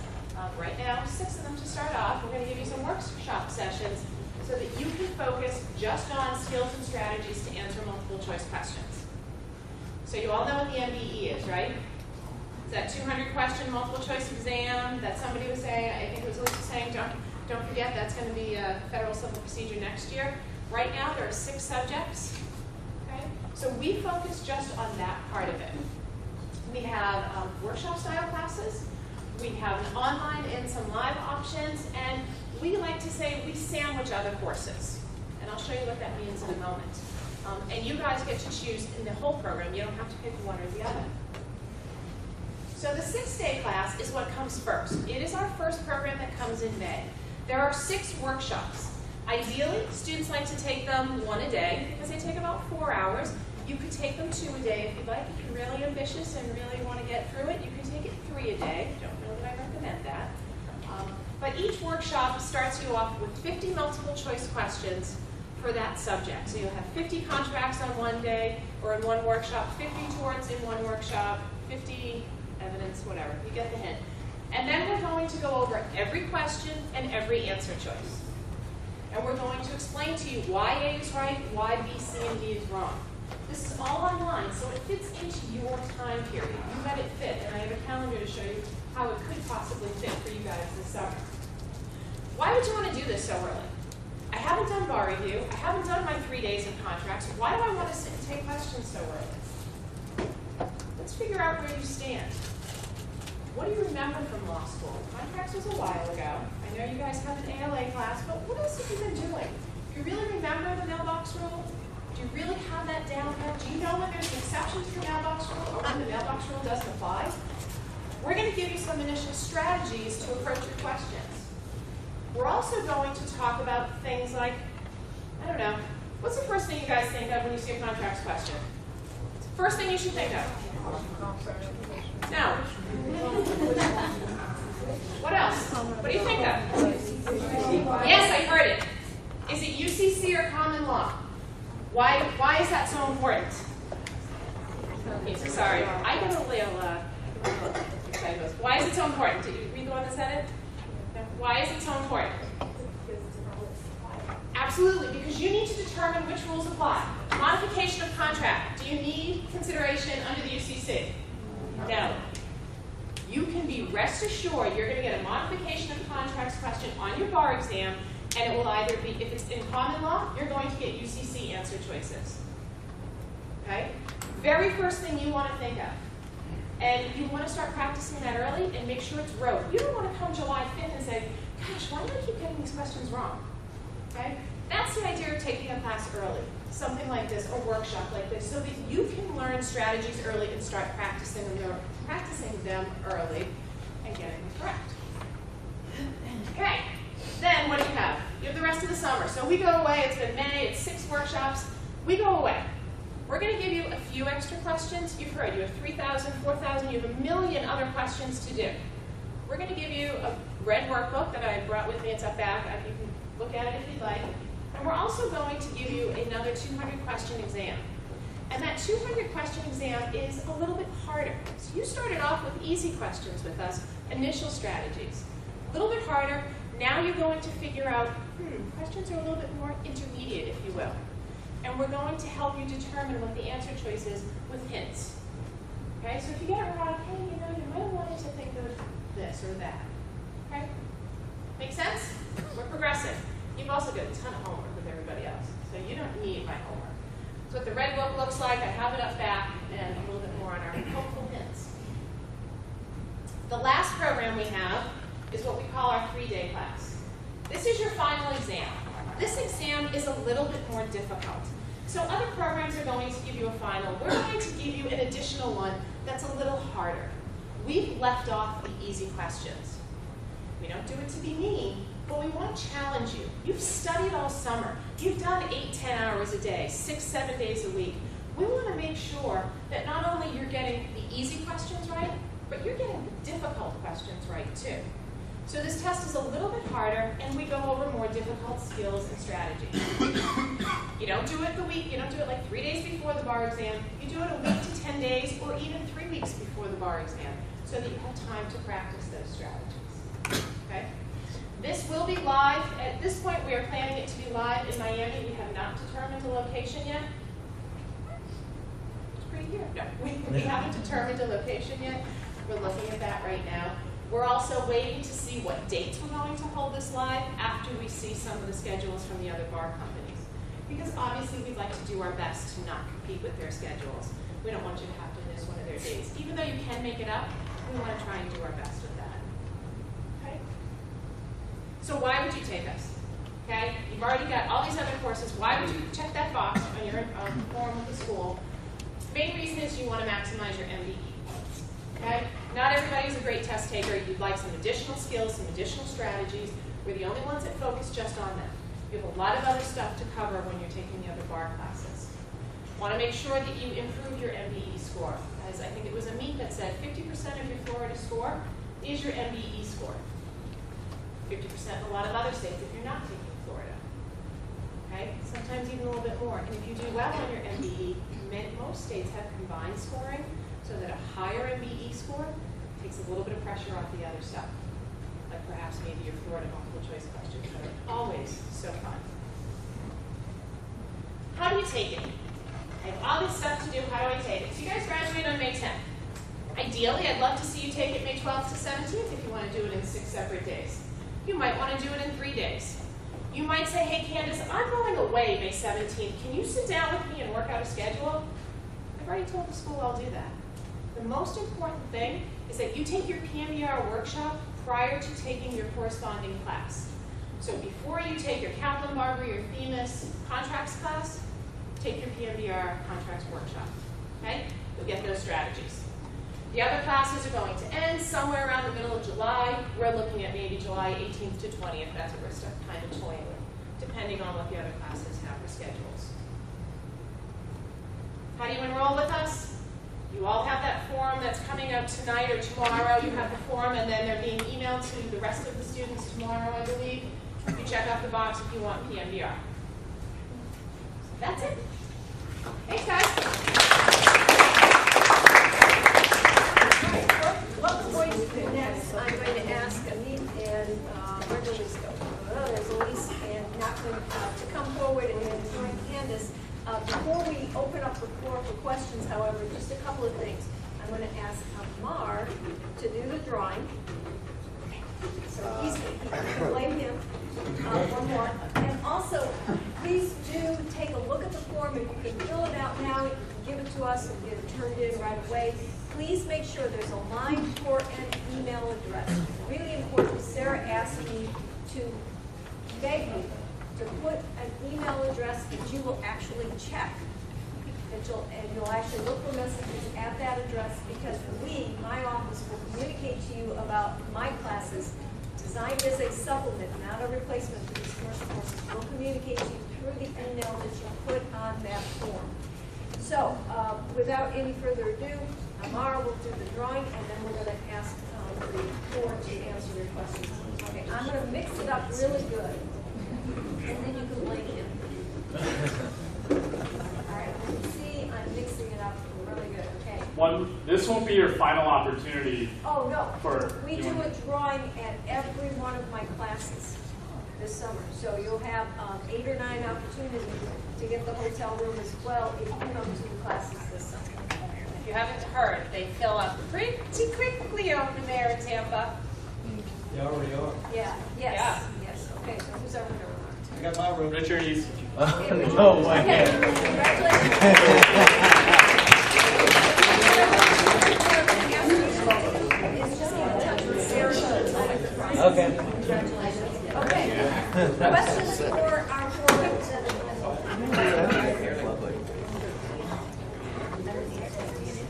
Right now, 6 of them to start off. We're going to give you some workshop sessions so that you can focus just on skills and strategies to answer multiple choice questions. So you all know what the MBE is, right? It's that 200-question multiple choice exam that somebody was saying, I think it was Lisa saying, don't forget that's going to be a federal civil procedure next year. Right now, there are 6 subjects. Okay? So we focus just on that part of it. We have workshop-style classes. We have an online and some live options. And we like to say we sandwich other courses. And I'll show you what that means in a moment. And you guys get to choose in the whole program. You don't have to pick one or the other. So the 6-day class is what comes first. It is our first program that comes in May. There are 6 workshops. Ideally, students like to take them 1 a day because they take about 4 hours. You could take them 2 a day if you'd like. If you're really ambitious and really want to get through it, you can take it 3 a day. Don't know that I recommend that. But each workshop starts you off with 50 multiple choice questions for that subject. So you'll have 50 contracts on one day or in one workshop, 50 torts in one workshop, 50 evidence, whatever. You get the hint. And then we're going to go over every question and every answer choice. And we're going to explain to you why A is right, why B, C, and D is wrong. This is all online, so it fits into your time period. You let it fit, and I have a calendar to show you how it could possibly fit for you guys this summer. Why would you want to do this so early? I haven't done bar review. I haven't done my 3 days of contracts. Why do I want to sit and take questions so early? Let's figure out where you stand. What do you remember from law school? Contracts was a while ago. I know you guys have an ALA class, but what else have you been doing? Do you really remember the mailbox rule? Do you really have that down there? Do you know when there's an exception to the mailbox rule or when the mailbox rule doesn't apply? We're going to give you some initial strategies to approach your questions. We're also going to talk about things like, I don't know, what's the first thing you guys think of when you see a contracts question? First thing you should think of. No. What else? What do you think of? Yes, I heard it. Is it UCC or common law? Why is that so important? Okay, so sorry. I get a little excited. Why is it so important? Did you read the one that said it? No. Why is it so important? Absolutely, because you need to determine which rules apply. Modification of contract. Do you need consideration under the UCC? No. You can be rest assured you're going to get a modification of contracts question on your bar exam, and it will either be, if it's in common law, you're going to get UCC answer choices. Okay? Very first thing you want to think of. And you want to start practicing that early and make sure it's rote. You don't want to come July 5th and say, gosh, why do I keep getting these questions wrong? Okay? That's the idea of taking a class early. Something like this, or workshop like this, so that you can learn strategies early and start practicing them early and getting them correct. Okay, then what do you have? You have the rest of the summer. So we go away, it's been May, it's 6 workshops. We go away. We're going to give you a few extra questions. You've heard, you have 3,000, 4,000, you have a million other questions to do. We're going to give you a red workbook that I brought with me. It's up back. You can look at it if you'd like. And we're also going to give you another 200-question exam. And that 200-question exam is a little bit harder. So you easy questions with us, initial strategies. A little bit harder, now you're going to figure out, questions are a little bit more intermediate, if you will. And we're going to help you determine what the answer choice is with hints. Okay, so if you get it wrong, hey, you know, you might have wanted to think of this or that. Okay? Make sense? We're progressive. You've also got a ton of homework with everybody else, so you don't need my homework. That's what the red book looks like. I have it up back, and a little bit more on our helpful hints. The last program we have is what we call our 3-day class. This is your final exam. This exam is a little bit more difficult. So other programs are going to give you a final. We're going to give you an additional one that's a little harder. We've left off the easy questions. We don't do it to be mean, but we want to challenge you. You've studied all summer. You've done 8-10 hours a day, 6-7 days a week. We want to make sure that not only you're getting the easy questions right, but you're getting the difficult questions right too. So this test is a little bit harder, and we go over more difficult skills and strategies. You don't do it you don't do it like 3 days before the bar exam. You do it a week to 10 days, or even 3 weeks before the bar exam, so that you have time to practice those strategies. Okay? This will be live. At this point, we are planning it to be live in Miami. We have not determined the location yet. It's pretty here. No, we haven't determined a location yet. We're looking at that right now. We're also waiting to see what dates we're going to hold this live after we see some of the schedules from the other bar companies. Because obviously we'd like to do our best to not compete with their schedules. We don't want you to have to miss one of their days. Even though you can make it up, we want to try and do our best with that. Okay? So why would you take us? Okay? You've already got all these other courses. Why would you check that box on your form with the school? Main reason is you want to maximize your MBE. Okay? Not everybody's a great test taker. You'd like some additional skills, some additional strategies. We're the only ones that focus just on them. You have a lot of other stuff to cover when you're taking the other bar classes. Want to make sure that you improve your MBE score. As I think it was Amit that said, 50% of your Florida score is your MBE score. 50% in a lot of other states if you're not taking Florida. Okay? Sometimes even a little bit more. And if you do well on your MBE, most states have combined scoring, so that a higher MBE score takes a little bit of pressure off the other stuff, like perhaps maybe your Florida multiple choice questions that are always so fun. How do you take it? I have all this stuff to do. How do I take it? So you guys graduate on May 10th. Ideally, I'd love to see you take it May 12th to 17th if you want to do it in 6 separate days. You might want to do it in 3 days. You might say, hey, Candace, I'm going away May 17th. Can you sit down with me and work out a schedule? I've already told the school I'll do that. The most important thing is that you take your PMBR workshop prior to taking your corresponding class. So before you take your Kaplan Barber, your Themis contracts class, take your PMBR contracts workshop. Okay? You'll get those strategies. The other classes are going to end somewhere around the middle of July. We're looking at maybe July 18th to 20th. That's what we're kind of toying with, depending on what the other classes have for schedules. How do you enroll with us? You all have that form that's coming out tonight or tomorrow. You have the form, and then they're being emailed to the rest of the students tomorrow, I believe. You check off the box if you want PMBR. That's it. Thanks, guys. What we're going to do next, I'm going to ask Amit and where did Elise go? Oh, there's Elise and Nachman to come forward and join Candace. Before we open up the floor for questions, however, just a couple of things. I'm going to ask Amar to do the drawing. So he can blame him. One more. And also, please do take a look at the form. If you can fill it out now, you can give it to us and get it turned in right away. Please make sure there's a line for an email address. Really important. Sarah asked me to beg you to put an email address that you will actually check. And you'll actually look for messages at that address, because my office, will communicate to you about my classes designed as a supplement, not a replacement for these commercial courses. We'll communicate to you through the email that you put on that form. So, without any further ado, Amara will do the drawing, and then we're going to ask the floor to answer your questions. Okay, I'm going to mix it up really good, and then you can blame him. All right, you can see I'm mixing it up really good. Okay. This won't be your final opportunity. Oh, no. For We do a drawing at every one of my classes this summer. So you'll have 8 or 9 opportunities to get the hotel room as well if you come to the classes this summer. If you haven't heard, they fill up pretty quickly over there in Tampa. They already are. Yeah, yes, Yeah. yes. Okay, so who's over there? I got my room. Richard, he's No way. Okay, congratulations. Okay. Okay, questions for our four representatives?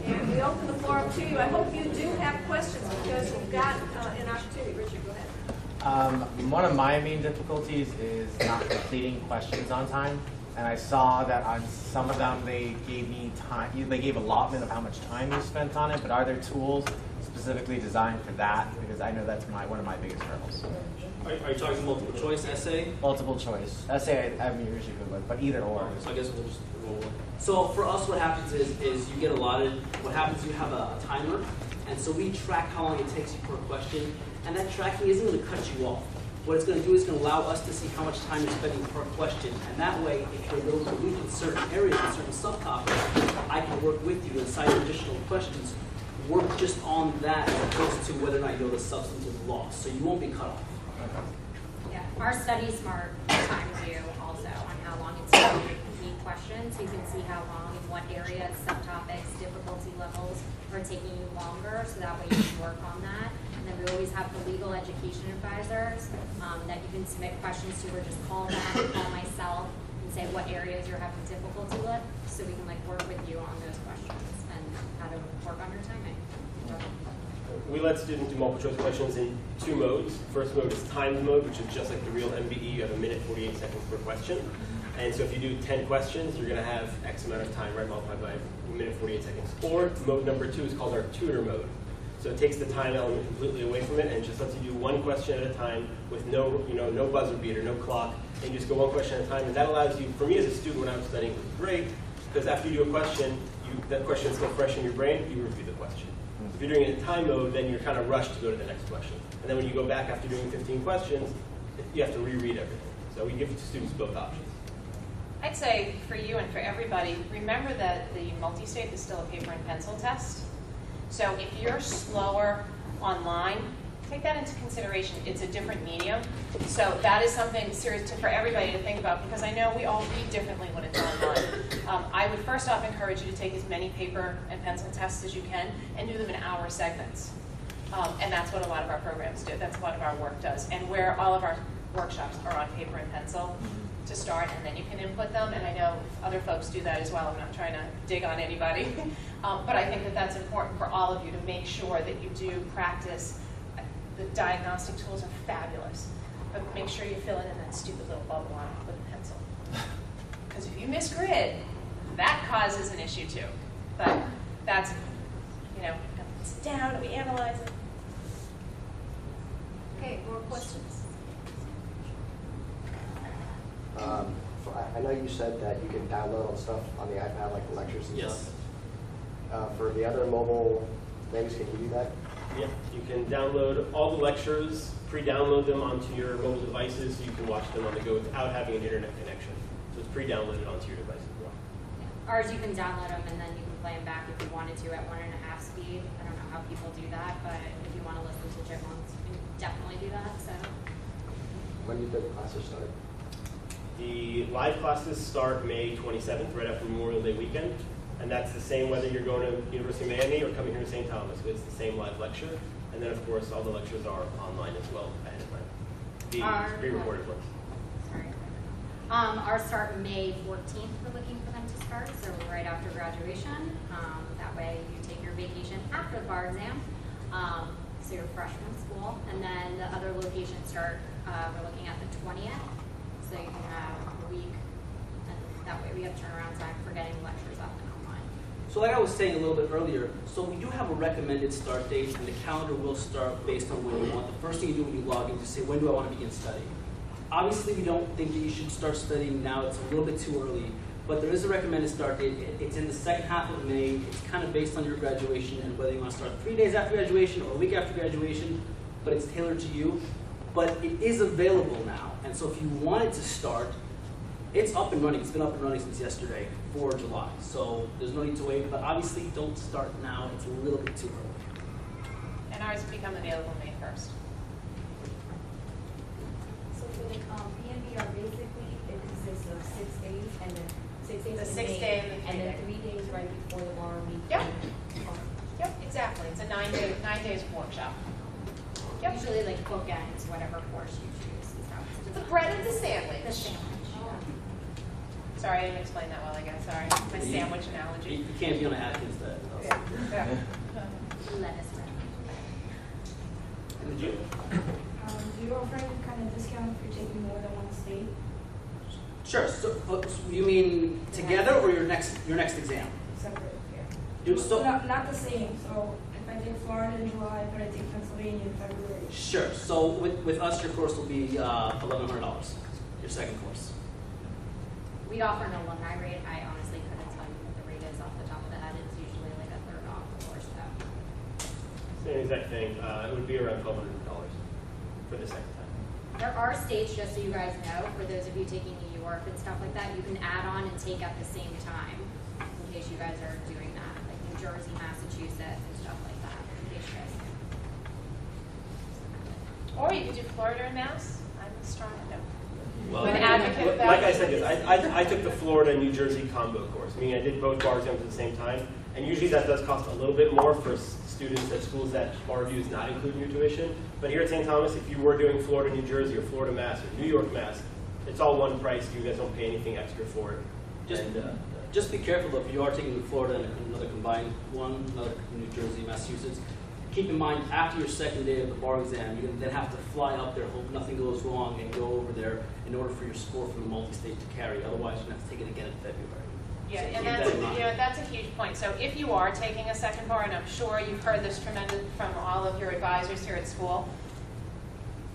And we open the floor up to you. I hope you do have questions because you've got an opportunity. Richard, go ahead. One of my main difficulties is not completing questions on time. And I saw that on some of them they gave me time, they gave allotment of how much time you spent on it, but are there tools specifically designed for that? Because I know that's one of my biggest hurdles. Are you talking multiple choice essay? Multiple choice. Essay I'm usually good with, but either or. So I guess we'll just roll one. So for us, what happens is you get allotted. What happens is you have a timer, and so we track how long it takes you per question, and that tracking isn't going to cut you off. What it's going to do is going to allow us to see how much time you're spending per question, and that way, if you're able to weak in certain areas and certain subtopics, I can work with you and cite additional questions. Work just on that as opposed to whether or not you know the substance of the law, so you won't be cut off. Yeah, our Study Smart times you also on how long it's taking you to complete questions. You can see how long in what areas, subtopics, difficulty levels are taking you longer, so that way you can work on that. And then we always have the legal education advisors that you can submit questions to, or just call them, call myself, and say what areas you're having difficulty with, so we can work with you on those questions and how to work on your timing. We let students do multiple choice questions in 2 modes. First mode is timed mode, which is just like the real MBE. You have 1 minute 48 seconds per question. And so if you do 10 questions, you're going to have X amount of time, right, multiplied by 1 minute 48 seconds. Or mode number 2 is called our tutor mode. So it takes the time element completely away from it and just lets you do 1 question at a time with no buzzer beater, no clock, and you just go 1 question at a time. And that allows you, for me as a student when I was studying, it was great, because after you do a question, that question is still fresh in your brain, you review the question. If you're doing it in time mode, then you're kind of rushed to go to the next question. And then when you go back after doing 15 questions, you have to reread everything. So we give students both options. I'd say for you and for everybody, remember that the multi-state is still a paper and pencil test. So if you're slower online, take that into consideration. It's a different medium. So that is something serious for everybody to think about, because I know we all read differently when it's online. I would first off encourage you to take as many paper and pencil tests as you can and do them in hour segments. And that's what a lot of our programs do. That's what a lot of our work does. And where all of our workshops are on paper and pencil to start, and then you can input them. And I know other folks do that as well. I'm not trying to dig on anybody. But I think that that's important for all of you to make sure that you do practice. The diagnostic tools are fabulous, but make sure you fill it in that stupid little bubble on it with a pencil. Because if you miss grid, that causes an issue too. But that's, it's down and we analyze it. Okay, more questions? I know you said that you can download stuff on the iPad, like the lectures and Yes. stuff. For the other mobile things, can you do that? Yeah, you can download all the lectures, pre-download them onto your mobile devices so you can watch them on the go without having an internet connection. So it's pre-downloaded onto your device as well. Ours, you can download them and then you can play them back if you wanted to at 1.5 speed. I don't know how people do that, but if you want to listen to Chipmunks, you can definitely do that. So When do the classes start? The live classes start May 27th, right after Memorial Day weekend. And that's the same whether you're going to University of Miami or coming here to St. Thomas. It's the same live lecture. And then, of course, all the lectures are online as well ahead of time. The pre-recorded ones. sorry. Ours start May 14th. We're looking for them to start, so right after graduation. That way you take your vacation after the bar exam. So you're fresh from school. And then the other locations start, we're looking at the 20th. So you can have a week, and that way we have turnaround time for getting lectures up and online. So like I was saying a little bit earlier, so we do have a recommended start date, and the calendar will start based on when you want. The first thing you do when you log in is say, when do I want to begin studying? Obviously, we don't think that you should start studying now. It's a little bit too early. but there is a recommended start date. It's in the second half of May. It's kind of based on your graduation and whether you want to start 3 days after graduation or a week after graduation, but it's tailored to you. But it is available now, and so if you wanted to start, it's up and running. It's been up and running since yesterday for July, so there's no need to wait, but obviously don't start now. It's a little bit too early. And ours become available May 1st. So for the PMBR, basically, it consists of 6 days, and then 6 days The in 6 May, day and the 3 and then day. 3 days right before the bar week. Yep. Yep, exactly. It's a 9 days workshop. Yep. Usually like bookends, whatever course you choose. Is how it's The designed. bread and the sandwich. The sandwich. Sorry, I didn't explain that well, I guess. Sorry. My sandwich analogy. You can't be on a Atkins diet. Yeah. Lettuce bread. And did you? Do you offer any kind of discount if you're taking more than one state? Sure. So you mean together or your next exam? Separate, yeah. Not the same. So if I take Florida in July, but I take Pennsylvania in February. Sure. So with us, your course will be $1,100. Your second course. We offer an alumni rate. I honestly couldn't tell you what the rate is off the top of the head. It's usually like a third off the course though. Same exact thing. It would be around $1,200 for the second time. There are states, just so you guys know, for those of you taking New York and stuff like that, you can add on and take at the same time, in case you guys are doing that, like New Jersey, Massachusetts, and stuff like that, in case you guys. Or you could do Florida and Mass. I'm strong. No. Well, I'm an advocate of that. like I said, I took the Florida and New Jersey combo course, meaning I did both bar exams at the same time, and usually that does cost a little bit more for students at schools that bar reviews not include your tuition. But here at St. Thomas, if you were doing Florida, New Jersey, or Florida Mass, or New York Mass, it's all one price. You guys don't pay anything extra for it. Just be careful though, if you are taking Florida and another combined one, another New Jersey, Massachusetts. Keep in mind, after your second day of the bar exam, you're going to then have to fly up there, hope nothing goes wrong, and go over there in order for your score from the multi-state to carry. Otherwise, you're going to have to take it again in February. Yeah, So and keep that's, that in mind. that's a huge point. So if you are taking a second bar, and I'm sure you've heard this tremendous from all of your advisors here at school,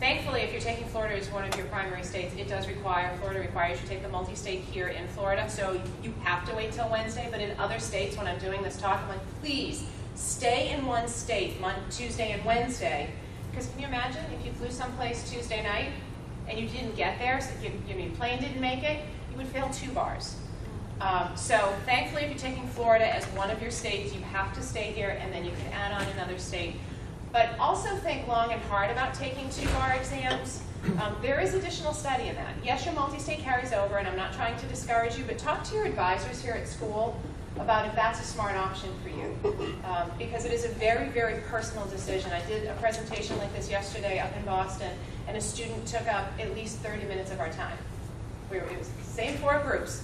thankfully, if you're taking Florida as one of your primary states, Florida requires you take the multi-state here in Florida, so you have to wait till Wednesday. But in other states, when I'm doing this talk, I'm like, please, stay in one state, Tuesday and Wednesday. Because can you imagine if you flew someplace Tuesday night and you didn't get there, so your plane didn't make it, you would fail 2 bars. So thankfully, if you're taking Florida as one of your states, you have to stay here, and then you can add on another state. But also think long and hard about taking 2 bar exams. There is additional study in that. Yes, your multi-state carries over, and I'm not trying to discourage you, but talk to your advisors here at school about if that's a smart option for you. Because it is a very, very personal decision. I did a presentation like this yesterday up in Boston, and a student took up at least 30 minutes of our time. It was the same 4 groups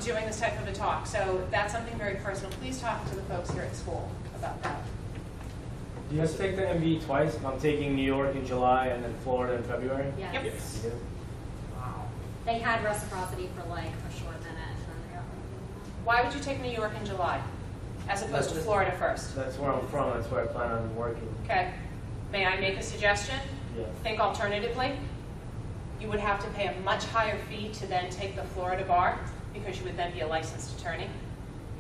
doing this type of a talk. So that's something very personal. Please talk to the folks here at school about that. Do you guys take the MV twice? I'm taking New York in July and then Florida in February. Yes. Yep. Yes. You do? Wow. They had reciprocity for like a short minute, and then they got Why would you take New York in July as opposed to Florida first? That's where I'm from. That's where I plan on working. Okay. May I make a suggestion? Yeah. Think alternatively. You would have to pay a much higher fee to then take the Florida bar because you would then be a licensed attorney.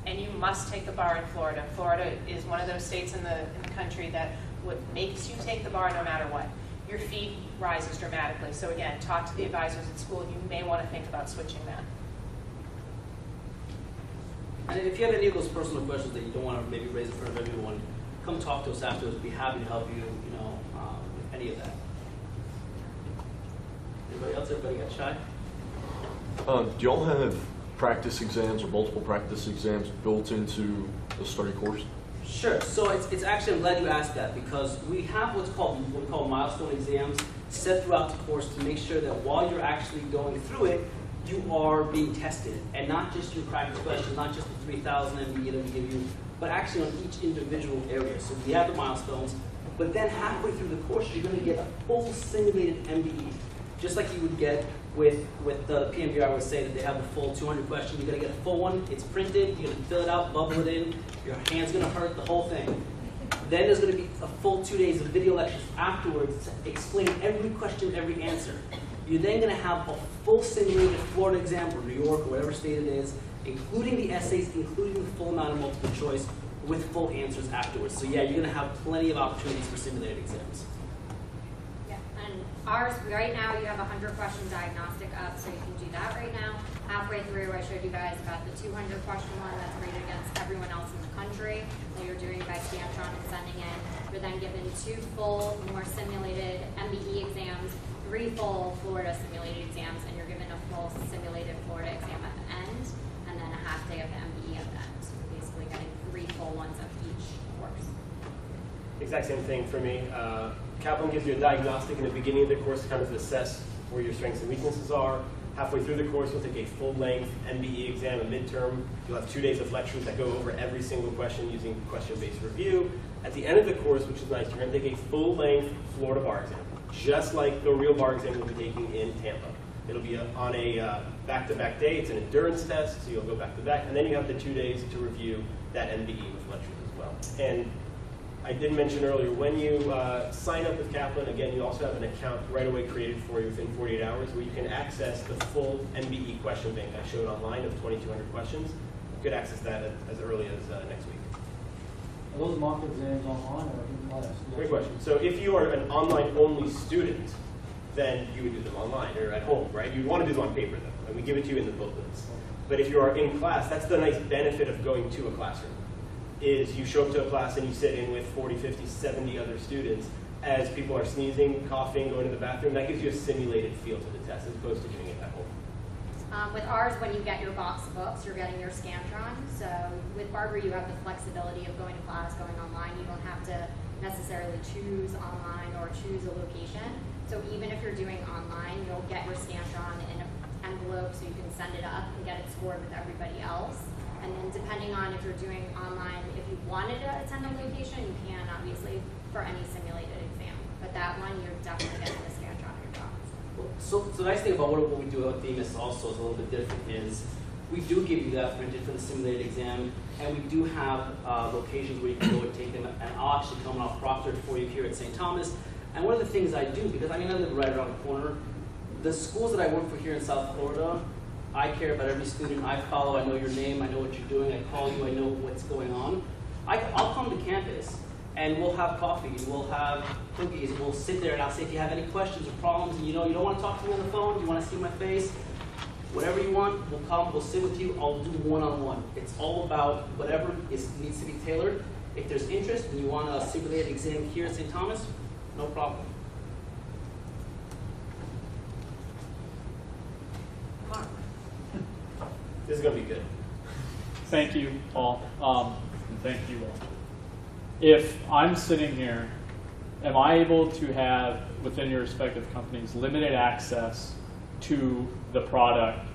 And you must take the bar in Florida. Florida is one of those states in the country that makes you take the bar no matter what. Your fee rises dramatically. So again, talk to the advisors at school. You may want to think about switching that. And if you have any of those personal questions that you don't want to maybe raise in front of everyone, come talk to us afterwards. We'd be happy to help you, with any of that. Anybody else? Everybody got shy? Do y'all have practice exams or multiple practice exams built into the study course? Sure. So it's actually, I'm glad you asked that, because we have what we call milestone exams set throughout the course to make sure that while you're actually going through it, you are being tested, and not just your practice questions, not just the 3,000 MBE that we give you, but actually on each individual area. So we have the milestones, but then halfway through the course, you're going to get a full simulated MBE, just like you would get with the PMBR would say that they have the full 200 questions. You're going to get a full one. It's printed. You're going to fill it out, bubble it in. Your hand's going to hurt, the whole thing. Then there's going to be a full 2 days of video lectures afterwards explaining every question, every answer. You're then going to have a full simulated Florida exam, or New York, or whatever state it is, including the essays, including the full amount of multiple choice, with full answers afterwards. So yeah, you're going to have plenty of opportunities for simulated exams. Yeah, and ours, right now, you have a 100-question diagnostic up, so you can do that right now. Halfway through, I showed you guys about the 200-question one that's rated against everyone else in the country that you're doing by Scantron and sending in. You're then given 2 full, more simulated MBE exams, 3 full Florida simulated exams, and you're given a full simulated Florida exam at the end, and then a half day of the MBE at the end. So you're basically getting 3 full ones of each course. Exact same thing for me. Kaplan gives you a diagnostic in the beginning of the course to kind of assess where your strengths and weaknesses are. Halfway through the course, you'll take a full-length MBE exam, a midterm. You'll have 2 days of lectures that go over every single question using question-based review. At the end of the course, which is nice, you're going to take a full-length Florida bar exam, just like the real bar exam you'll be taking in Tampa. It'll be on a back-to-back day. It's an endurance test, so you'll go back-to-back. And then you have the 2 days to review that MBE with lectures as well. And I did mention earlier, when you sign up with Kaplan, again, you also have an account right away created for you within 48 hours where you can access the full MBE question bank I showed online of 2,200 questions. You could access that as early as next week. Are those mock exams online or in class? Great question. So if you are an online-only student, then you would do them online or at home, right? You'd want to do them on paper, though, and we give it to you in the booklets. But if you are in class, that's the nice benefit of going to a classroom, is you show up to a class and you sit in with 40, 50, 70 other students. As people are sneezing, coughing, going to the bathroom, that gives you a simulated feel to the test as opposed to doing it at home. With ours, when you get your box books, you're getting your Scantron. So with Barber, you have the flexibility of going to class, going online. You don't have to necessarily choose online or choose a location. So even if you're doing online, you'll get your Scantron in an envelope so you can send it up and get it scored with everybody else. And then depending on if you're doing online, if you wanted to attend a location, you can, obviously, for any simulated exam. But that one, you're definitely getting the Scantron in your box. So the nice thing about what we do at Themis also is a little bit different is we do give you that printed for the simulated exam, and we do have locations where you can go and take them, and I'll actually come off Proctor for you here at St. Thomas. And one of the things I do, because I live right around the corner, the schools that I work for here in South Florida, I care about every student I follow. I know your name, I know what you're doing, I call you, I know what's going on. I'll come to campus, and we'll have coffee, and we'll have cookies, and we'll sit there, and I'll say, if you have any questions or problems, and you don't want to talk to me on the phone, you want to see my face, whatever you want, we'll come, we'll sit with you, I'll do one-on-one. It's all about whatever needs to be tailored. If there's interest and you want a simulated exam here at St. Thomas, no problem. This is going to be good. Thank you, Paul, and thank you all. If I'm sitting here, am I able to have, within your respective companies, limited access to the product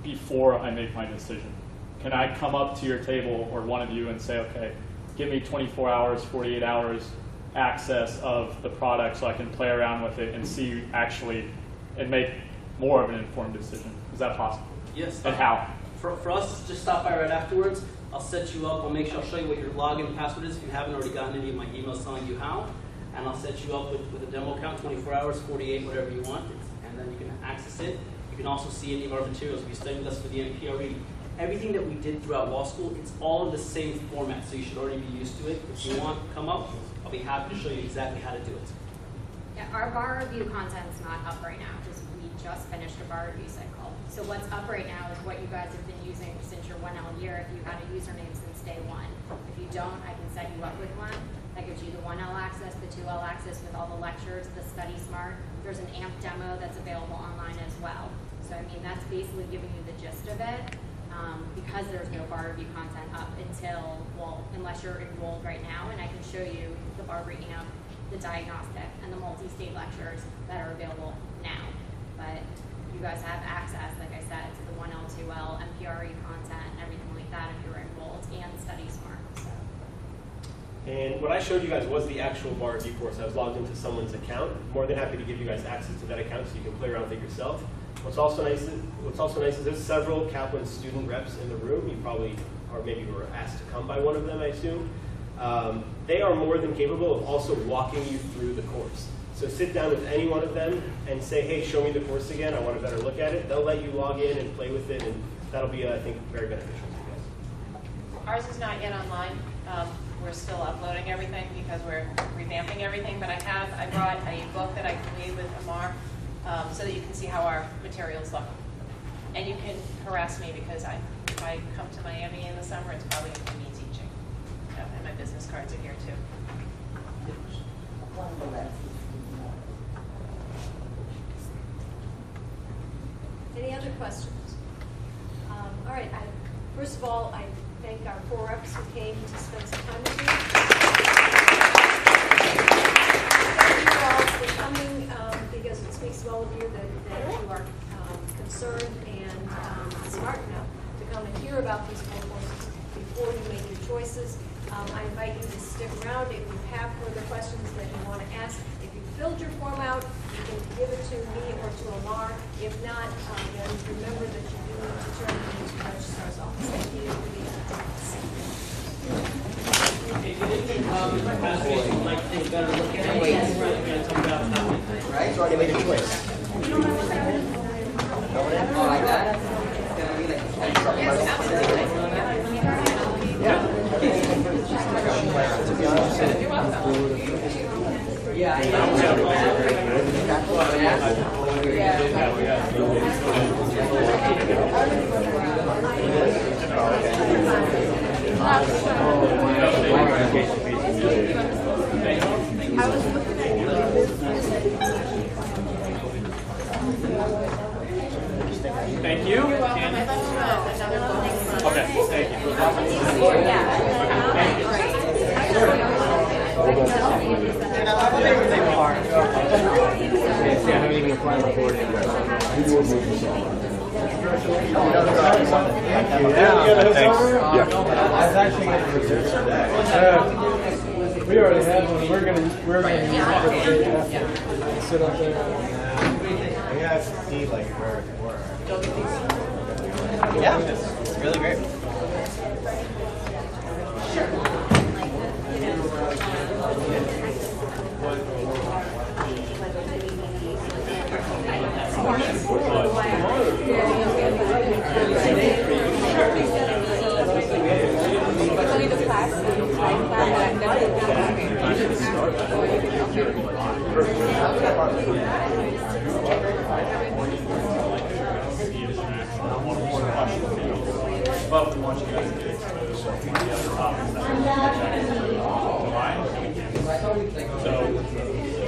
before I make my decision? Can I come up to your table or one of you and say, okay, give me 24 hours, 48 hours access of the product so I can play around with it and see actually and make more of an informed decision? Is that possible? Yes. And how? For us, just stop by right afterwards. I'll set you up. I'll show you what your login password is if you haven't already gotten any of my emails telling you how. And I'll set you up with a demo account, 24 hours, 48, whatever you want. And then you can access it. You can also see any of our materials. If you studied with us for the MPRE, everything that we did throughout law school, it's all in the same format. So you should already be used to it. If you want, come up. I'll be happy to show you exactly how to do it. Yeah, our bar review content's not up right now because we just finished a bar review cycle. So what's up right now is what you guys have been using since your 1L year if you had a username since day one. If you don't, I can set you up with one. That gives you the 1L access, the 2L access with all the lectures, the Study Smart. There's an AMP demo that's available online as well. So I mean, that's basically giving you the gist of it because there's no bar review content up until, well, unless you're enrolled right now, and I can show you the Barber AMP, the diagnostic, and the multi-state lectures that are available now. But you guys have access, like I said, to the 1L, 2L, MPRE content, and everything like that if you're enrolled, and Study Smart. So. And what I showed you guys was the actual bar review course. I was logged into someone's account. More than happy to give you guys access to that account so you can play around with it yourself. What's also nice is there's several Kaplan student reps in the room. You probably, or maybe were asked to come by one of them, I assume. They are more than capable of also walking you through the course. So sit down with any one of them and say, hey, show me the course again. I want a better look at it. They'll let you log in and play with it and that'll be, I think, very beneficial to you guys. Ours is not yet online. We're still uploading everything because we're revamping everything, but I brought a book that I created with Amar so that you can see how our materials look. And you can harass me because if I come to Miami in the summer, it's probably going to be me teaching. And my business cards are here too. Any other questions? All right, first of all, I thank our 4 reps who came to spend some time with you. Thank you all for coming, because it speaks well of you that you are concerned and smart enough to come and hear about these 4 courses before you make your choices. I invite you to stick around if you have further questions that you want to ask. If you filled your form out, you can give it to me or to Amar. If not, then remember that you do need to turn to the registrar's office. Thank you for being Right? So already made a choice. Oh, like that? It's gonna be like. Yes, absolutely. Yeah. To be honest, You're welcome. Thank you. You're welcome. I'd love to run another book. Okay, thank you. I haven't even applied my board yet. I was actually going to reserve today. We already have one. We're gonna use it for the day after. Sit up there. I have to see like where it works. Yeah, it's really great. But we want you guys to get exposed to the other topics that are so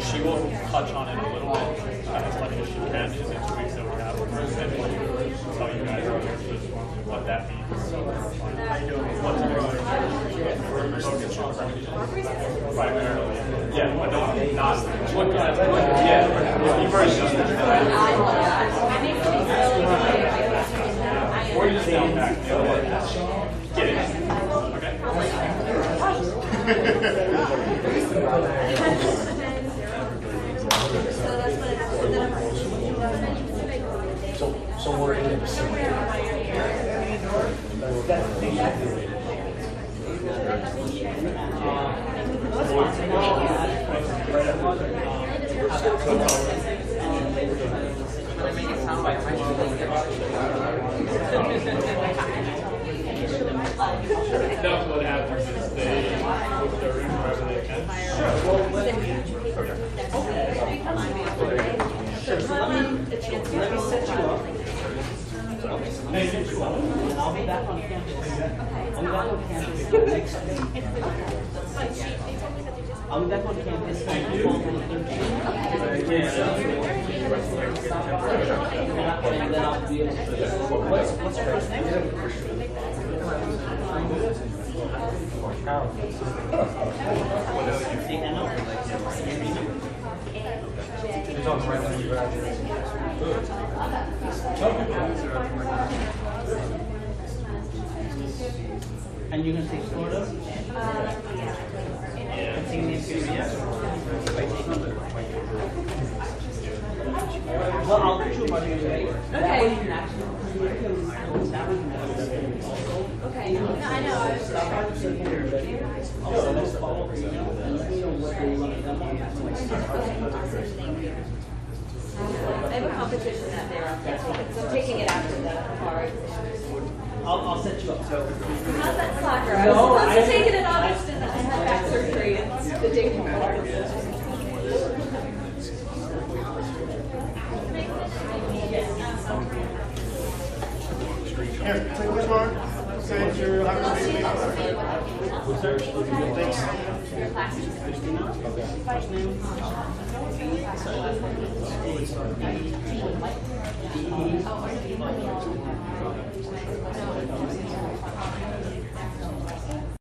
she will touch on it a little bit, as much as she can in the 2 weeks that we have with her, and she'll tell you guys what that means. What to do primarily. Yeah, but not what yeah. You've already done that. Or you just down back. Get it. so we're in the That's what happens is they put their in wherever they can. Sure, so let me set you up. And I'll be back on campus. I'll be back on campus next week. I'll be back on campus on the 13th. And then I'll be able to. What's your first name? It's on right when you graduate. And you're going to take Florida? Continue the experience? Well, I'll put you in my video. Okay. Okay, I know. I have a competition that day, so I'm taking it after the card. I'll set you up. So. How's that soccer? I No, was supposed I- to take it in August and I had back surgery. It's the day before. Here, take this one. Say you're